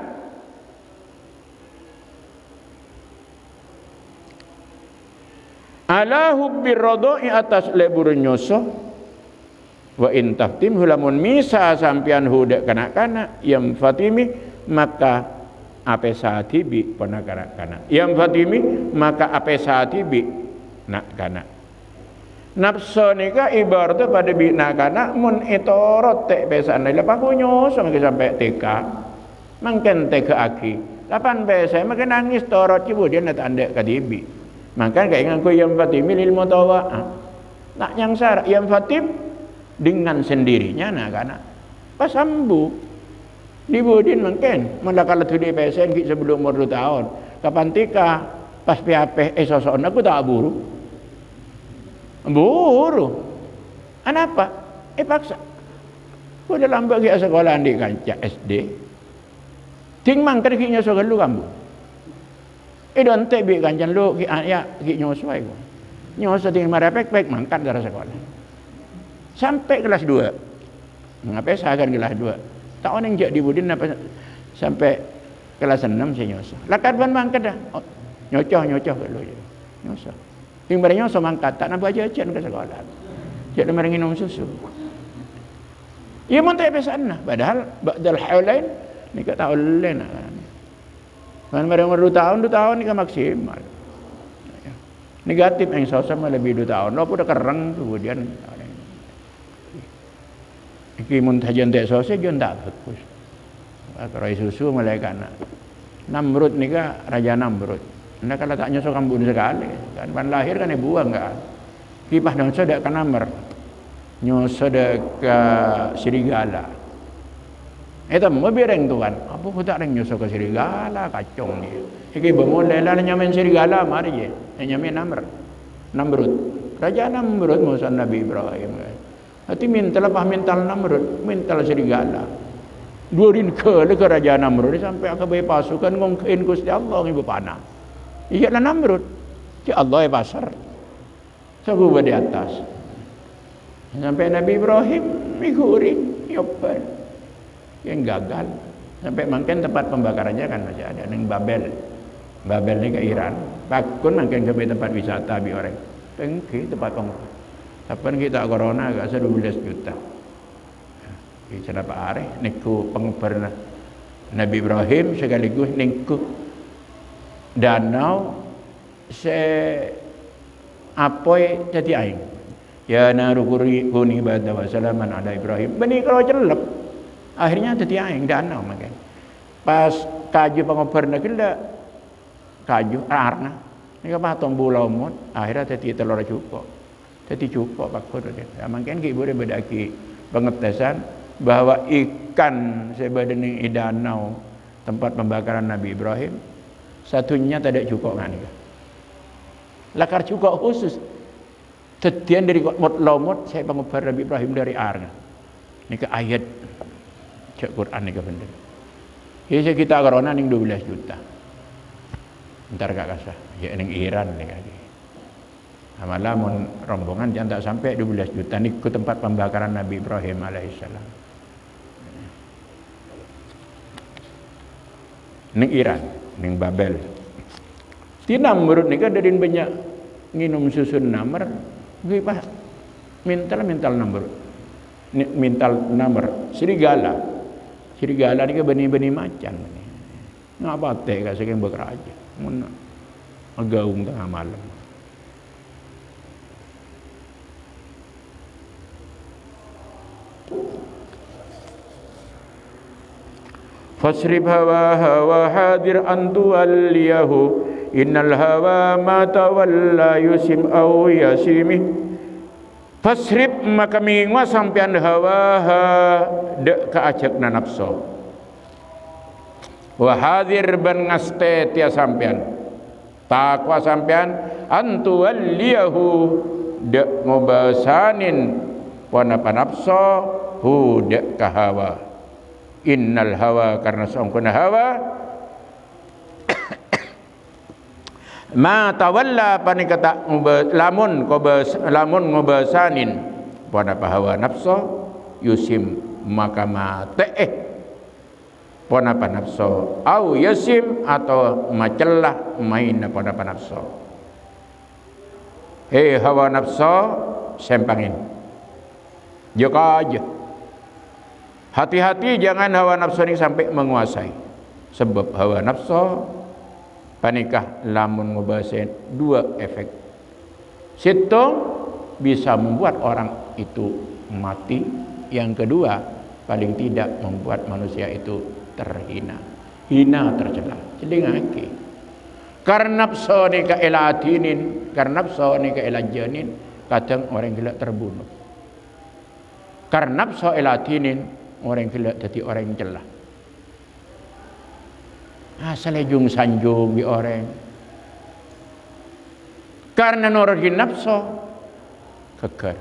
ala hubbir radai atas lebur nyoso wa in taftim hulamun misa sampian hudak kanak-kanak yang fatimi maka ape saatibi pernah kanak-kanak yang fatimi maka ape saatibi nak kanak. Nafsu nikah ibarat pada bina kanak mun itorot tek besan lepas aku nyoso sampai TK mungkin TK aki 8 besan makin nangis torot cibu dia nak tanda kadibi makan kayak ngaku yang fatimi lil mutawa nak yang syarat yang fatim dengan sendirinya nak kanak pas sambu dibudin mungkin malah kalau tu dia besan sebelum umur 2 tahun kapan TK pas PHP sosok aku tak buru buru. Kenapa? Paksa. Kau dalam bagi sekolah di kancah SD. Ting mang keriknya so gelu kamu. Don tebi kancah lu ki ya ki nyoswai ko. Nyos ting mara pek mangkat dari sekolah. Sampai kelas 2. Ngapai saya akan kelas 2. Tahun yang jak dibudin apa sampai kelas 6 saya nyos. Lakat ban mangkat dah. Oh, nyocoh gelu je. Nyos. Yang barangnya so mangkat tak nampak aja ke sekolah. Cik dia mari minum susu. Ia pun tak biasa nah. Padahal ba'dal haulain ni kat tahun lain kan. Kan mari umur 2 tahun ni kan maksimal. Negatif yang sama lebih 2 tahun. Lo pun dah kerang kemudian iki mun tajan tak sosial jon tak bagus. Kalau susu mulai kan. Namrud ni kan raja Namrud. Anda kalau tak nyosok kambun sekali kan pan lahir kan buang kan kipah nyosok dak kan namar nyosok dak ke serigala eta mau bereng tuan apa pun tak reng nyosok ke serigala kacong ni iki bemoleh lah nyamen serigala mari je nyamen Namrud raja Namrud Musa Nabi Ibrahim hati minta lepas mental Namrud mental serigala durin ke raja Namrud sampai akabai pasukan ngongkein Gusti Allah ibu panah. Ialah Namrud. Cik Allah yang pasar. Sabu di atas. Sampai Nabi Ibrahim mikurin. Yopan. Yang gagal. Sampai makin tempat pembakarannya kan masih ada. Yang Babel. Babel ni ke Iran. Bakun makin ke tempat wisata bi orang. Tengki tempat pembakaran. Kapan kita corona agak 12 juta. Kenapa areh niku pengubar Nabi Ibrahim sekaligus niku danau se apoi jadi aing. Ya naru kuni bada wa salaman ala Ibrahim. Bani kalau celep akhirnya jadi aing danau makanya. Pas kaju pengubar nakila kaju arna. Nika patong bulau mut akhirnya jadi telur cukup. Jadi cukup pakut dia. Mungkin ki boleh bedaki pengetesan bahwa ikan sebadani danau tempat pembakaran Nabi Ibrahim satunya tidak cukup kan nika. Lakar cukup khusus. Tetian dari mut laumut saya pengubar Nabi Ibrahim dari arna. Nika ayat cek Quran nika bener. Jadi kita corona ning 12 juta. Ntar gak kasah. Ya ning Iran nika. Malah mun rombongan jangan tak sampai 12 juta niku tempat pembakaran Nabi Ibrahim alaihissalam. Ning Iran, ning Babel. Di Namrud nika dadin banyak nginum susun namar, gue pas mintal Namrud. Mintal namar serigala. Serigala nika benih-benih macan. Ngapa teh ka saking bekerja. Mun agaung tengah malam. Fasrib hawa hadir antu waliyahu innal hawa ma tawalla yusim au yasimi. Fasrib maka mingwa sampean hawa dek kaacekna nafsu. Wa hadir ban ngaste tia sampean. Takwa sampean antu waliyahu dek ngobasanin wana panapso hu dek kahawa. Innal hawa karena sangkuna hawa ma tawalla panikata lamun ngobasanin pada hawa nafsu yusim maka mate pada nafsu au yasim atau macelah main pada nafsu. Hawa nafsu sempangin joka aja. Hati-hati jangan hawa nafsu ini sampai menguasai. Sebab hawa nafsu panikah lamun ngobasain dua efek. Situ bisa membuat orang itu mati. Yang kedua paling tidak membuat manusia itu terhina. Hina tercela. Jadi ngaki. Karena nafsu ni ka elatinin, karena nafsu ni ka elajanin, kadang orang gila terbunuh. Karena nafsu elatinin orang gila jadi orang celah. Asalnya sanjung di orang. Karena norohin nafsu keker.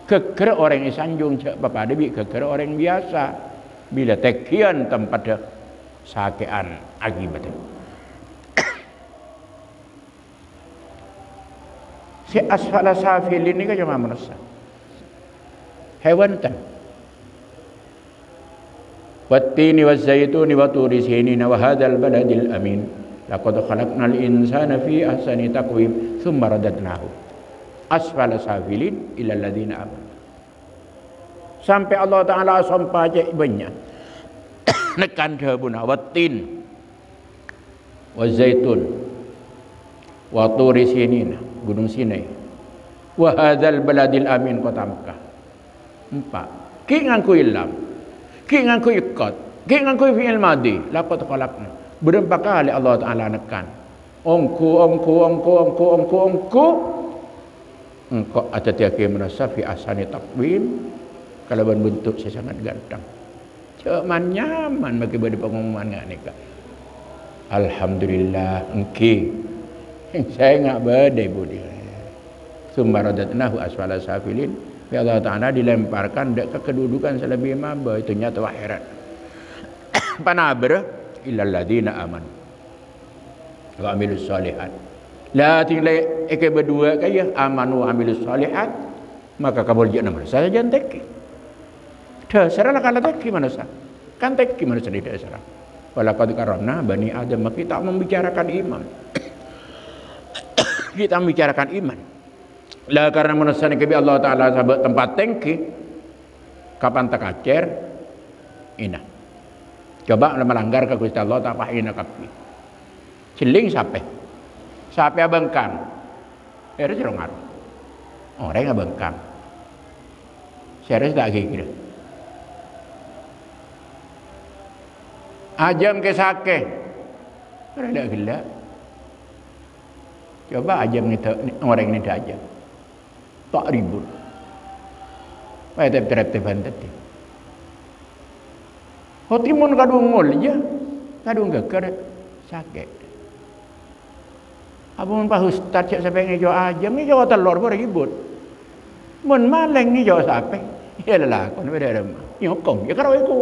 Keker orang yang sanjung bapak ada keker orang biasa. Bila tekian tempat sakean akibatnya. Si asfala safilin ini kan cuma manusia. Hewan tan. Wattini wazzaituni wa turi sinina wa hadzal baladil amin laqad khalaqnal insana fi ahsani taqwim thumma radadnahu asfala safilin ila alladziina amanu. Sampai Allah Taala sampai aja banyak nekan dhabuna wattin wazaitun wa turi sinina gunung Sinai wa hadzal baladil amin kota Makkah. 4 ki ngangku ilam ki ngangku ikat, ki ngangku fi'il madi, laqad khalaqna. Berapa kali Allah Taala nekan. Engko ada tiake merasa fi asani taqwim kalau bentuk saya sangat ganteng. Cuman nyaman bagi badi pengumuman nika. Alhamdulillah engki. Saya enggak badai budi. Sumaradatnahu asfala safilin. Ya Allah Ta'ala dilemparkan ke kedudukan selebih maba itu nyata akhirat. Panabra illal ladzina amanu wa amilus solihat. La tinggal berdua kaya amanu wa amilus solihat maka kabul jannah saya jangan tek. Dasar lah kalau tek gimana sah? Kan tek gimana sah di dasar? Walaqad karamna bani Adam kita membicarakan iman. Kita membicarakan iman. Lah karena menasani kebi Allah Taala sahabat tempat tengki kapan tak kacer ina coba melanggar ke Gusti Allah tak pahina kapi celing sape abengkang harus rongar orang abengkang serius tak kira ajam ke sake ada gila coba ajam ni orang ni dah ajam tak ribut Wah, terap-terap tadi. Hotimun kadung ngol je, kadung geker sakit. Abang pak ustaz cak sampai ni jauh aja, ni jauh telur pun ribut. Mun maleng ni jauh sampai, ya lah, kon beda rumah. Nyokong, ya kalau itu,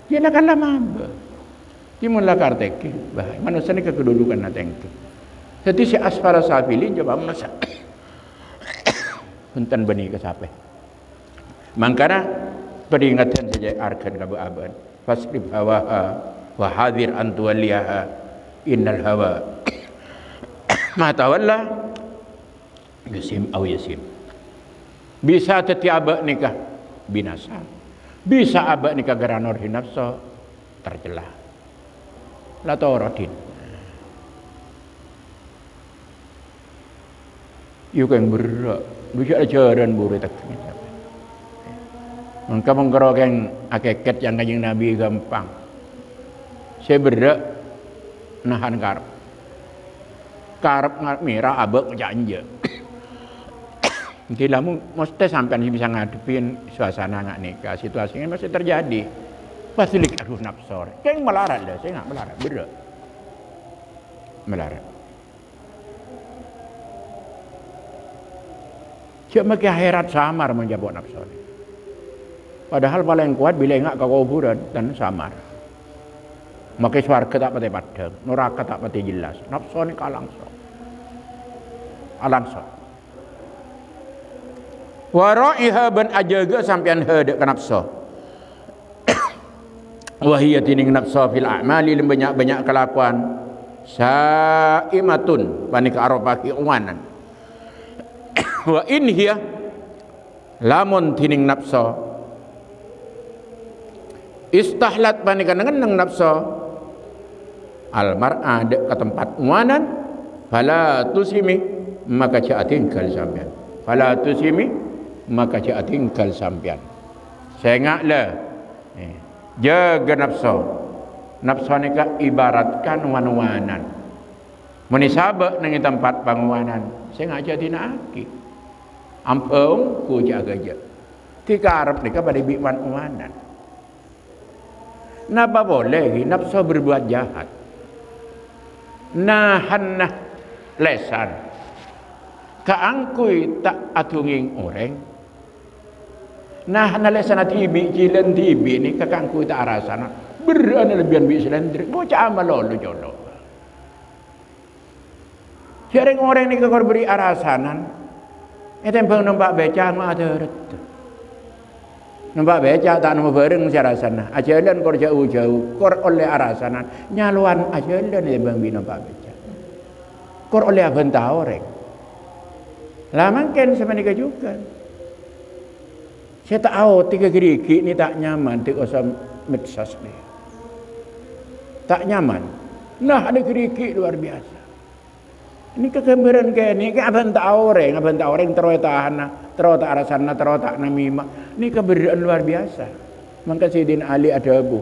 dia nak kalah mamba. Timun lah kartek, bah, manusia ni kedudukan nateng tu. Jadi si asfara sabilin coba manusia. Punten benih ke sampai. Mangkana peringatan saja arkan kabu aban fasrib hawaha wa hadir an tuwalliha innal hawa ma tawalla yusim aw yasim bisa tetiaba nikah binasa bisa aba nikah garanor hinafsa tercelah la tawradin yuk yang berak bisa ajaran buru taknya maka menggerakkan akeket yang kanjeng Nabi gampang. Saya berak nahan karep. Karep merah abek janja. Gila mesti sampai bisa ngadepin suasana ngak nikah. Situasinya masih terjadi. Basilik aduh nafsor. Kayak melarat dah, saya enggak melarat, berak. Melarat. Cuma ke akhirat samar menjawab nafsor. Padahal paling kuat bila ingat ke kuburan dan samar. Maka swarga tak pati padang, neraka tak pati jelas. Nafsu ni kalangso. Alangso. Wara'iha ban ajaga sampean hede ke nafsu. Wahiyya tining nafsu fil a'mali banyak kelakuan. Sa'imatun panik arafaki uwanan. Wa in hiya lamun tining nafsu istahlat panikan ngeneng nafsu almar'a dek ke tempat muanan fala tusimi maka tinggal sampean fala tusimi maka tinggal sampean saya ngaklah jaga nafsu nika ibaratkan wan-wanan menisabak nang tempat pangwanan saya ngak jatina aki ampung ku jaga je tika arep nika pada biwan wanan. Napa boleh nafsu berbuat jahat nahan lesan kaangkui tak atunging orang nahan lesan tibi jilan tibi ni kakangkui tak arasana berana lebihan bi selendrik bocah amal lo jolo sering orang ni kakor beri arasanan etempeng nampak beca mah ada nampak beca tak nama bareng siarasan ajalan kor jauh-jauh kor oleh arasanan nyaluan ajalan ni bang bi nampak beca kor oleh abang taoreng lah mungkin sama ni juga saya tak tahu tiga geriki ni tak nyaman tiga osam medsos ni tak nyaman nah ada geriki luar biasa ini kegembiraan kayak ni kayak abang taoreng terus tak arasana terus tak namima ini keberadaan luar biasa. Maka Sayyidina Ali ada abu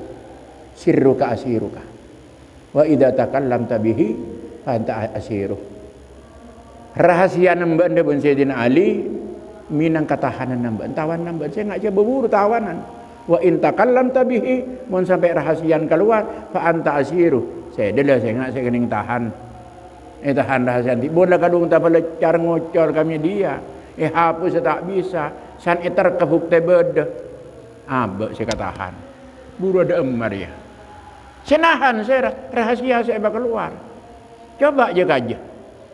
sirruka asiruka wa idza takallamta bihi fa anta asiruh. Rahasia nambah pun Sayyidina Ali minang katahanan nambah tawan nambah saya ngak berburu tawanan wa in takallamta bihi mun sampai rahasian keluar fa anta asiruh saya delah saya ngak saya kening tahan tahan rahasia nanti boleh kadung tak boleh cara ngocor kami dia hapus tak bisa san etar kebukte beda abek saya katahan buru ada emar ya senahan saya rahasia saya bakal keluar coba je kaja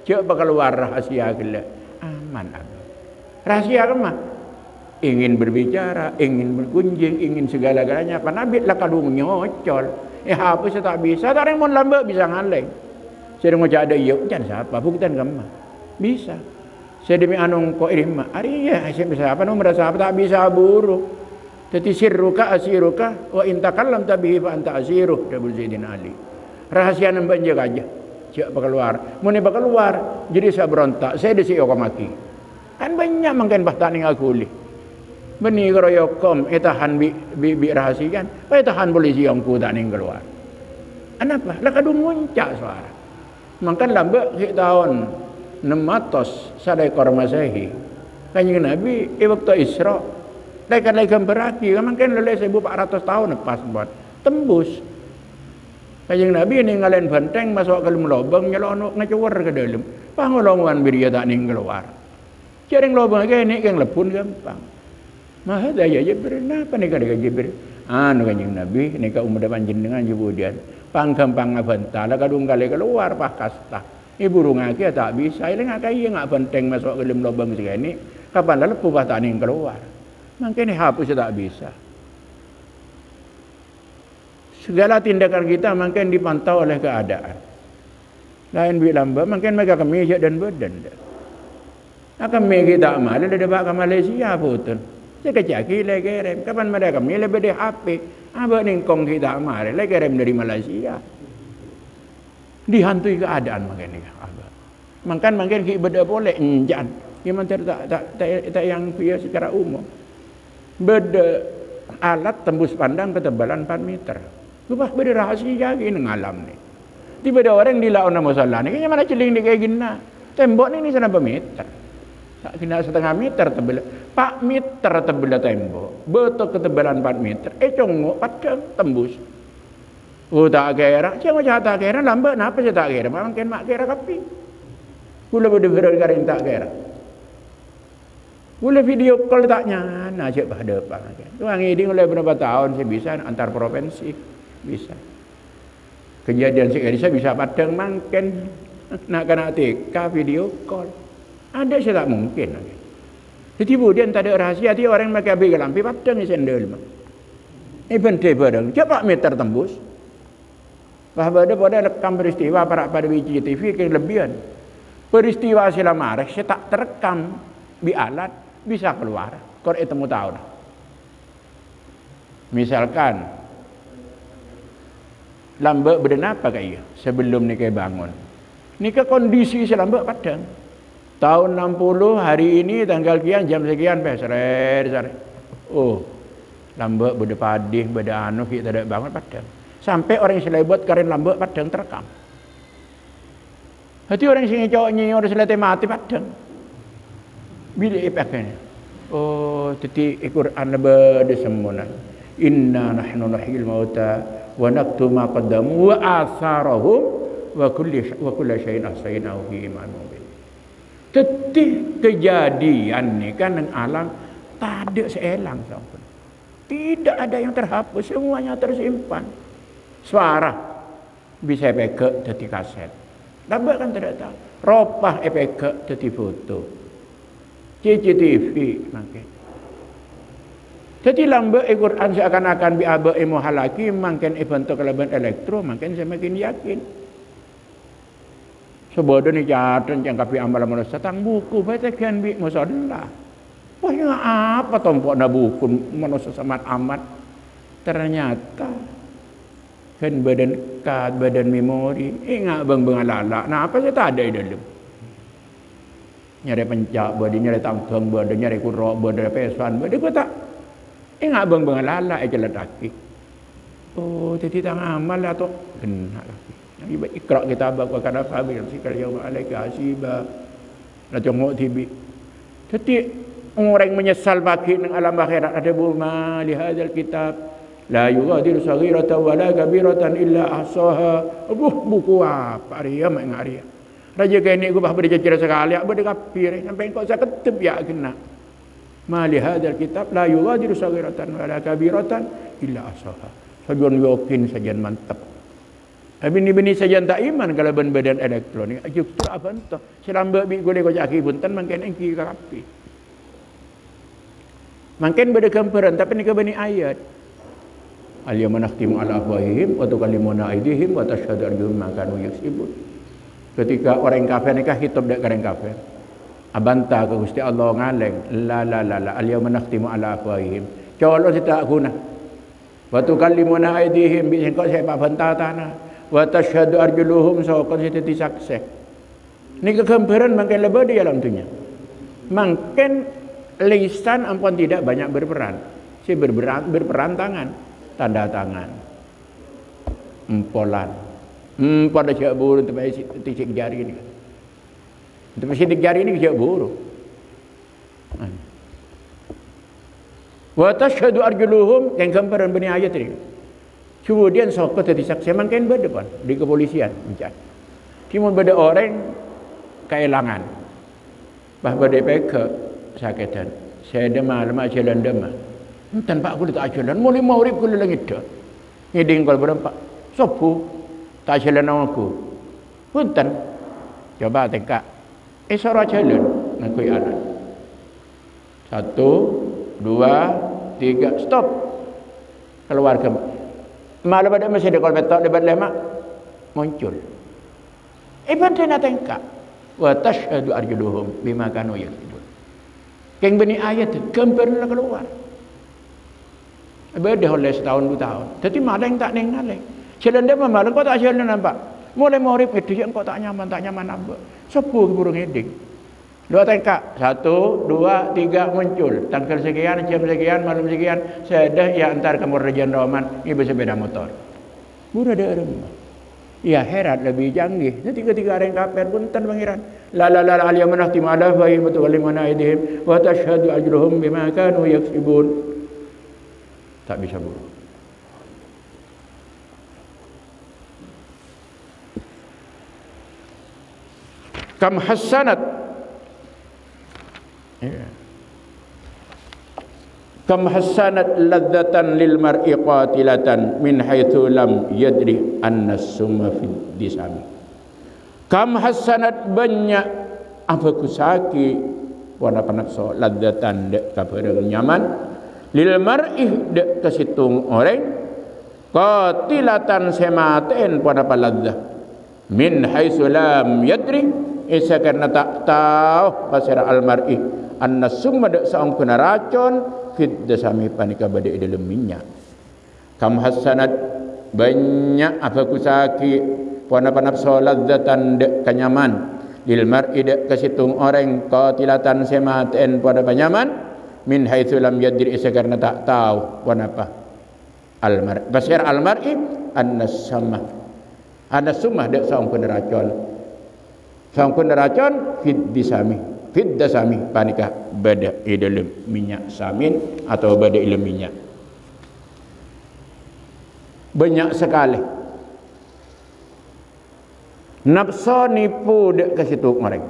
coba keluar rahasia gila aman abek rahasia kemah ingin berbicara ingin berkunjung ingin segala-galanya panabit lah kadung nyocol hapus tak bisa tak ada yang mau lambat bisa ngaleng saya ngocak ada yuk jangan siapa bukan kemah bisa Saya demi anung ko irima. Ari ya saya bisa apa no merasa apa tak bisa buru. Tati sirruka asiruka wa in takallam tabihi fa anta asiruh Abu Zaidin Ali. Rahasia nembak je aja. Siap keluar. Mun ba keluar jadi saya berontak. Saya disi yo maki. Kan banyak mangken bahtaning aku li. Beni keroyokom tahan bi rahasian. Pai tahan polisi yang ku tak ning keluar. Kenapa? Lah kadung muncak suara. Mangkan lambe ki tahun 600 sadai Masehi. Kanjeng Nabi waktu Isra laikan beraki mangken lele 1400 tahun lepas buat tembus. Kanjeng Nabi ninggalin benteng masuk ke dalam lubang nyelonok ngecewar ke dalam. Pangolongan biria tak ning keluar. Jaring lubang kene keng lepun gampang. Mah daya Jibril napa nika Jibril? Anu Kanjeng Nabi nika umur panjenengan kemudian panggampang ngabantala kadung kali keluar pakasta. Ibu rungaki tak bisa, ini ngak benteng masuk ke dalam lubang segini. Kapan lalu pubah tak ning keluar? Mungkin hapus tak bisa. Segala tindakan kita mungkin dipantau oleh keadaan. Lain bilang mungkin mereka kemeja dan badan. Kami kita amal ada bawa ke Malaysia putun. Saya kecaki lagi kirim. Kapan mereka milih beda HP? Abang ningkong kita amal lagi kirim dari Malaysia. Dihantui keadaan makin ni abah. Makin beda boleh enjan. Memang tak yang via secara umum. Beda alat tembus pandang ketebalan 4 meter. Ubah beda rahasia lagi ngalam ni. Tiba ada orang dilawan nama masalah ni. Kayaknya mana celing di kayak gini. Tembok ni sana bermeter. Tak kena 1/2 meter tebal. 4 meter tebal tembok. Betul ketebalan 4 meter. Congok padang tembus. Oh tak kira, siapa cakap tak kira, lambat kenapa saya tak kira? Makin mak kira kapi. Gula berdua garing tak kira. Gula video call tak nyana cak pada apa? Tuang ini oleh beberapa tahun saya bisa antar provinsi bisa. Kejadian saya bisa padang makin nak kena TK video call. Ada saya tak mungkin. Jadi kemudian tak ada rahasia. Dia orang makan ambil lampi padang ni sendal. Ini penting barang. Cepat meter tembus. Bahawa ada pada rekam peristiwa pada WCTV kelebihan. Peristiwa sila marek saya tak terekam di alat bisa keluar. Kau temu tahu dah. Misalkan lambat berdenapa kaya sebelum nikah bangun. Nikah kondisi si lambat padang. Tahun 60 hari ini tanggal kian jam sekian seret. Oh, lambat berdepadih berdanu kita tak bangun padang. Sampai orang yang selebot karen lambat padang terekam. Hati orang sini cowoknya orang selete mati padang. Bila ipaknya. Oh, teti Al-Quran lebih semua. Inna nahnu nuhyil mauta wa naktubu ma qaddamu wa atharahum wa kullu syai'in ahsaynahu fi imamin mubin. Teti kejadian ni kan yang alam tak ada seelang sampai. Tidak ada yang terhapus, semuanya tersimpan. Suara bisa epek jadi kaset. Lambat kan tidak tahu. Ropah epek jadi foto. CCTV makin. Jadi lambat Al-Quran seakan-akan biaba halaki makin bentuk kelebihan elektro makin semakin yakin. Sebab ni jatuh yang kapi amal manusia tang buku bacakan bi musalla. Wah yang apa tompok na buku manusia samat amat. Ternyata kan badan kad, badan memori. Ingat bang alala. Nah apa saya tak ada di dalam. Nyari pencak, badan nyari tangkang, badan nyari kurok, badan pesan, badan aku tak. Ingat bang alala aja lelaki. Oh jadi tak amal atau kena lagi. Iba ikra kitab wa kana fabil sikal yauma alaika hasiba. La tengok tibi. Jadi orang menyesal bagi nang alam akhirat ada buma li hadzal kitab la yughadiru saghiratan wala kabiratan illa ahsaha. Buku apa dia mak ngaria. Raja kene ku bah bercerita sekali apa dia kafir sampai kau saya ketep ya kena. Ma li hadzal kitab la yughadiru saghiratan wala kabiratan illa ahsaha. Sajian yakin sajian mantap. Tapi ni bini sajian tak iman kalau badan elektronik. Justru apa entah. Selamba bi golek kau caki buntan makin engki kapi. Makin beda gambaran tapi ni kebani ayat. Al-yawma nakhtimu ala afwahihim wa tukallimuna aydihim wa tashhadu arjuluhum ma kanu yaksibun. Ketika orang kafir nikah hitam dak orang kafir. abanta ke Gusti Allah ngaleng la al-yawma nakhtimu ala afwahihim colok kita guna wa tukallimuna aydihim bi engkau saya banta tanah wa tashhadu arjuluhum so kon kita disakse ni kegembaran makin lebih di dalam dunia makin lisan ampun tidak banyak berperan si berperan tangan tanda tangan empolan pada siap buru tempat titik jari ni tempat titik jari ni siap buru wa tashhadu arjuluhum yang gambaran bani ayat ni kemudian sokot jadi saksi makin berdepan di kepolisian mencari timun beda orang kehilangan bah beda peke sakitan saya demam lemak jalan demam tanpa aku tak jalan mulai mau rib kula langit dah ngiding kal berempat sopu tak jalan aku punten coba tengok sora jalan ngakui anak 1 2 3 stop keluar ke malah pada masih ada kalau betul debat lemak muncul ibadah nak tengok wa tashhadu arjuluhum bima kanu yaksibun keng bani ayat gambarlah keluar beda oleh setahun 2 tahun jadi malang tak neng ngaleng jalan dia malang kau tak jalan nampak mulai morip itu yang kau tak nyaman nampak sepuh burung heding dua tengkak 1 2 3 muncul tanggal sekian jam sekian malam sekian saya dah ya antar kamu Rajan Roman ini bersepeda motor murah ada rumah ya herat lebih canggih nanti ketika ada yang kafir pun tan pangeran la al-yawma nakhtimu ala afwahihim wa tukallimuna aydihim wa tashhadu arjuluhum bima kanu yaksibun tak bisa buruk kam hasanat kam hasanat ladzatan lil mar'i qatilatan min haitsu lam yadri anna summa fid disami kam hasanat banyak apa kusaki wana panakso ladzatan dek kabareng nyaman lil mar'i dek kesitung orang qatilatan sematen pada paladzah min haitsu lam yadri isa karena tak tahu pasal al mar'i anna summa dak saung kena racun fit dasami panika bade dalam minyak kam hasanat banyak apa kusaki wana panap saladzatan dak kanyaman lil mar'i dak kasitung orang qatilatan sematen pada panyaman min haitsu lam yadri isa karena tak tahu wana apa al mar'i pasal al mar'i anna summa dak saung kena racun saung kena racun fit dasami panikah bada dalam minyak samin atau bada dalam minyak banyak sekali nafsu nipu dek ke situ orang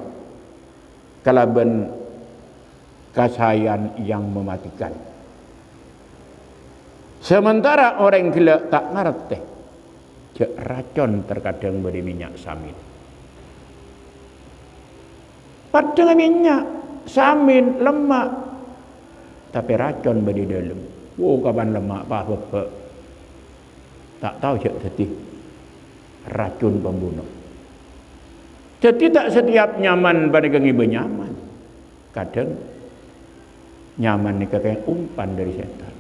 kalaban kasayan yang mematikan sementara orang gila tak ngerti racun terkadang beri minyak samin padahal minyak samin lemak tapi racun beri dalam kapan lemak apa tak tahu cak tadi racun pembunuh jadi tak setiap nyaman pada gengi benyaman kadang nyaman ni kakek umpan dari setan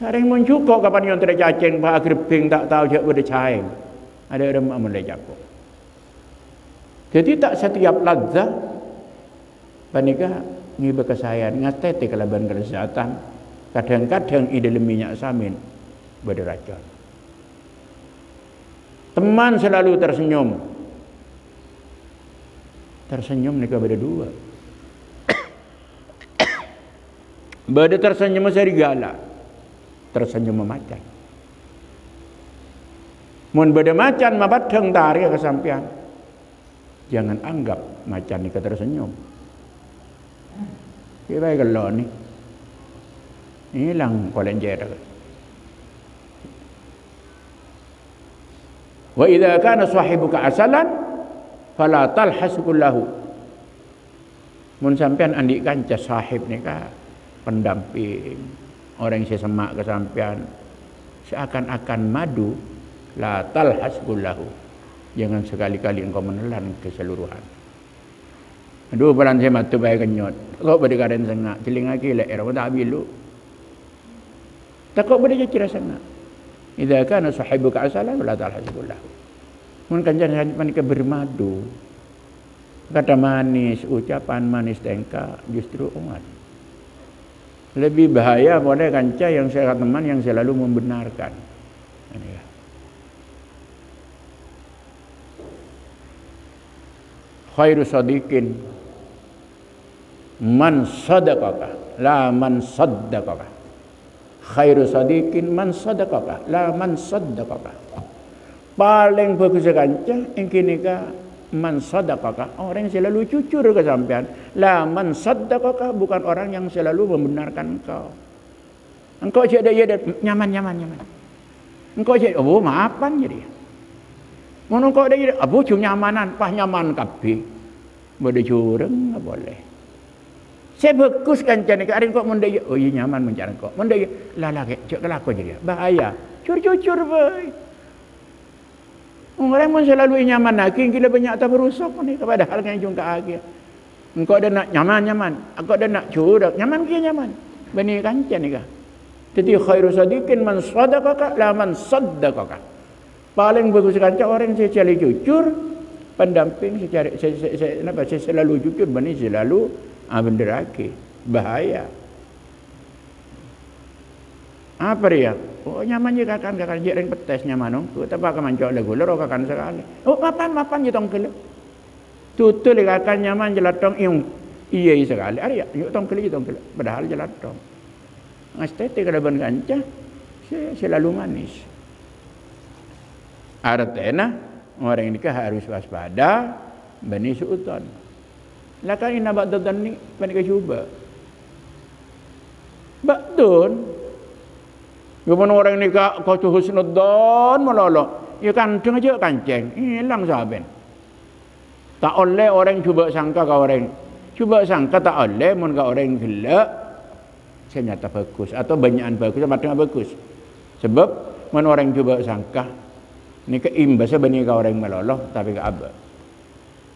ada yang mencukup kapan yang tercacing pak agriping tak tahu cak pada caing ada orang mulai jago jadi tak setiap ladzah panika ni berkesayan ngatete kelaban kelezatan kadang-kadang i dalam minyak samin berderajat teman selalu tersenyum nika beda dua beda tersenyum serigala tersenyum memacan mun beda macan mabadeng tarik kesampian jangan anggap macan ni tersenyum. Kira kalau ni hilang kolenjer. Wa idza kana sahibuka asalan fala talhas kullahu. Mun sampean andik kanca sahib ni ka pendamping orang yang semak ke sampean seakan-akan madu la talhas kullahu. Jangan sekali-kali engkau menelan keseluruhan. Dua bulan saya matu baik kenyot. Kau berdekatan sengak. Celing lagi lah. Era pun tak bilu. Tak kau berdekatan kira sengak. Idza kana sahibuka asalan wala talhasibullah. Mun kan jangan panik bermadu. Kata manis, ucapan manis tengka justru umat. Lebih bahaya pada kanca yang saya teman yang selalu membenarkan. Ini ya. Khairu sadiqin man sadaqaka la man saddaqaka. Khairu sadiqin man sadaqaka la man saddaqaka. Paling bagus kanca engkini ka man sadaqaka, orang yang selalu jujur ke sampean. La man saddaqaka, bukan orang yang selalu membenarkan engkau. Engkau jadi dia nyaman. Engkau jadi maafan jadi. Mun engkau dia cuma nyamanan, pah nyaman kapi. Bade curang enggak boleh. Saya bagus kan jadi ke arin kok mun dia iya nyaman mencari kok. Mun dia lalaki cek kelako jadi. Bahaya. Cur boy. Orang pun selalu nyaman lagi, kita banyak tak berusak ni. Padahal kan jungka lagi. Engkau ada nak nyaman. Engkau ada nak curang, nyaman ke nyaman. Bani kancan ni kah? Jadi khairu sadiqin man sadaqaka la man saddaqaka. Paling bagus kancan orang yang secara jujur, pendamping secara saya selalu jujur, bani selalu benar lagi. Bahaya. Apa dia? Oh nyaman je kakan jereng petes nyaman tu. Tapi akan mancok lagu lero kakan sekali. Oh mapan je tong kele. Tutul kakan nyaman jelatong iung iya sekali. Ari ya tong kele. Padahal jelatong. Estetik kada ban kanca selalu manis. Artinya orang ini harus waspada bani suuton. Lah kan ina ba'dan ni bani ka cuba. Ba'dun Gimana orang ni kau tu husnudzon melolok. Ya kancing aja kancing. Hilang sahabat. Tak oleh orang cuba sangka kau orang. Cuba sangka tak oleh mun kau orang gelak. Saya nyata bagus atau banyakan bagus macam bagus. Sebab mun orang cuba sangka ni keimbasnya bani kau orang melolok tapi ke aba.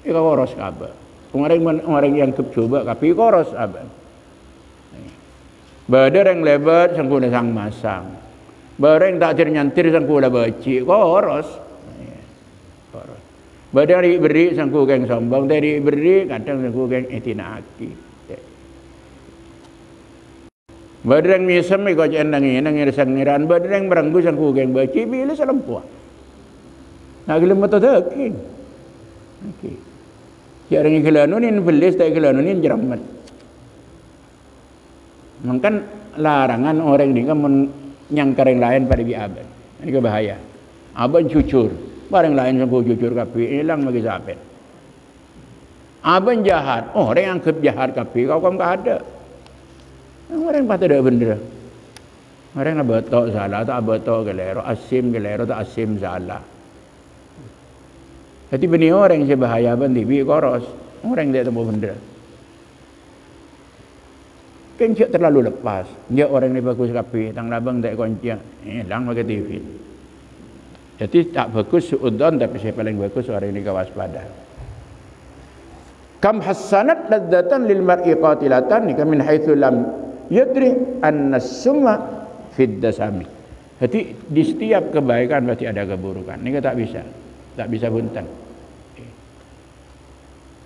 Kau koros ke aba. Orang yang coba tapi koros aba. Badar yang lebat sangkula sang masang. Barang tak nyantir sangkula beci koros. Koros. Badar beri sangku geng sombong, dari beri kadang sangku geng etinaki. Badar yang misem iko jendangi nang sang ngiran, badar yang meranggu sangku geng beci bila selempuah. Nak gelem mata daging. Okey. Ya orang ikhlanunin belis tak ikhlanunin jeramat. Mungkin larangan orang ini kan menyangkar yang lain pada biaban. Ini kebahaya. Aban jujur, barang lain sanggup jujur kapi hilang bagi sahabat. Aban jahat, orang yang kejahat kapi kau kan tak ada. Orang patut ada benda. Orang yang betul salah, tak betul kelero, asim tak asim salah. Jadi benih orang yang bahaya banti koros, orang yang tidak tahu benda. Kan cik terlalu lepas. Dia orang ni bagus kapi, tang labang tak koncia. Hilang pakai TV. Jadi tak bagus suudzon tapi saya paling bagus orang ni kawaspada. Kam hasanat ladzatan lil mar'i qatilatan min haitsu lam yadri anna summa fid dasami. Jadi di setiap kebaikan pasti ada keburukan. Ni tak bisa. Tak bisa buntan.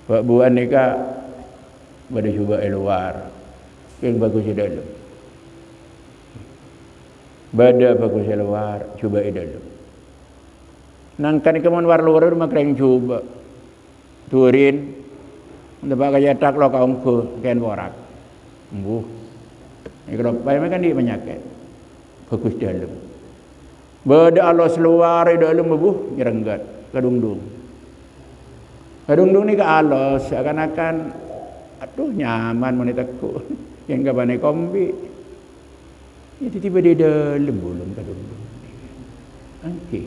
Buat nikah pada cuba luar. Yang bagus di dalam. Bada bagus di luar, cuba di dalam. Nangkan keman war luar maka yang cuba. Turin. Untuk pakai tak lo kaum ke ken borak. Mbuh. Ini kalau pakai makan dia penyakit. Bagus di dalam. Bada Allah seluar di dalam mbuh nyerenggat. Kadung-dung. Kadung-dung ni ke Allah seakan-akan aduh nyaman mana takut. Yang kapan kombi itu tiba di dalam belum kadung-dung. Okey.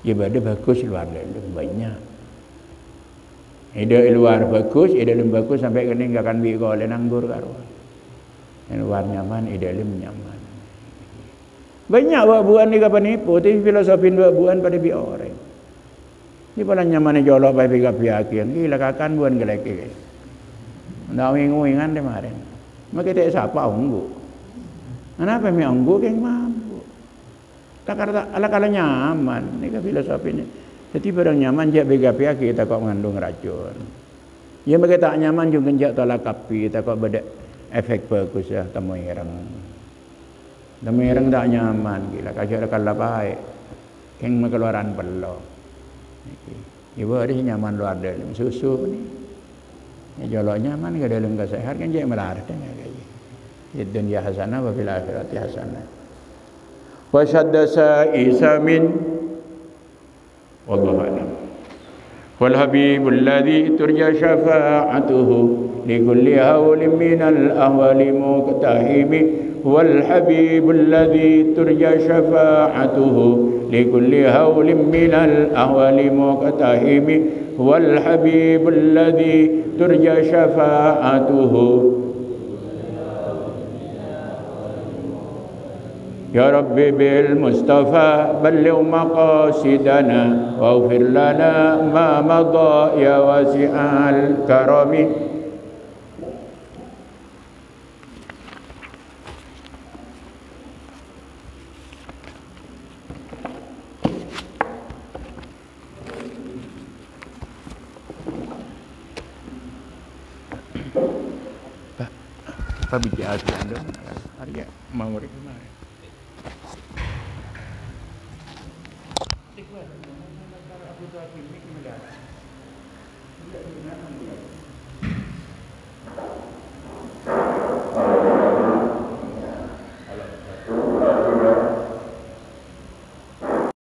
Ya pada bagus luar dalam banyak. Ada luar bagus, ada dalam bagus sampai kena akan bi kau oleh anggur karo. Yang luar nyaman, ada dalam nyaman. Banyak buat-buan ni kapan ni, tapi filosofi buat-buan pada bi orang. Di balanya mana jolok pai piga piakian, gila kakan buan geleke. Ndak wingan deh kemarin. Maka tak siapa unggu. Kenapa mi unggu keng mampu? Tak kata ala kala nyaman, ni filosofi ni. Jadi barang nyaman jak piga piaki tak kok mengandung racun. Ya maka tak nyaman juga jak tolak kapi tak kok beda efek bagus ya temu ireng. Temu ireng tak nyaman gila kajak kala baik. Keng mengeluaran belok. Ibu ada nyaman luar dalam susu ni. Ya jolok nyaman ke dalam kesehatan kan jadi melarat kan kayak. Di dunia hasanah wa fil akhirati hasanah. Wa shadda sa'isa min wallahu a'lam. Wal habibul ladzi turja syafa'atuhu li kulli hawlin minal ahwali muqtahimi wal habibul ladzi turja syafa'atuhu لكل هول من الأهوال مقتحم والحبيب الذي ترجى شفاعته يا رب بالمصطفى بلغ مقاصدنا واغفر لنا ما مضى يا واسع الكرم Apa bicara Anda? Hari mau ngurus kemarin. Aku tu aku ni kena dah. Tidak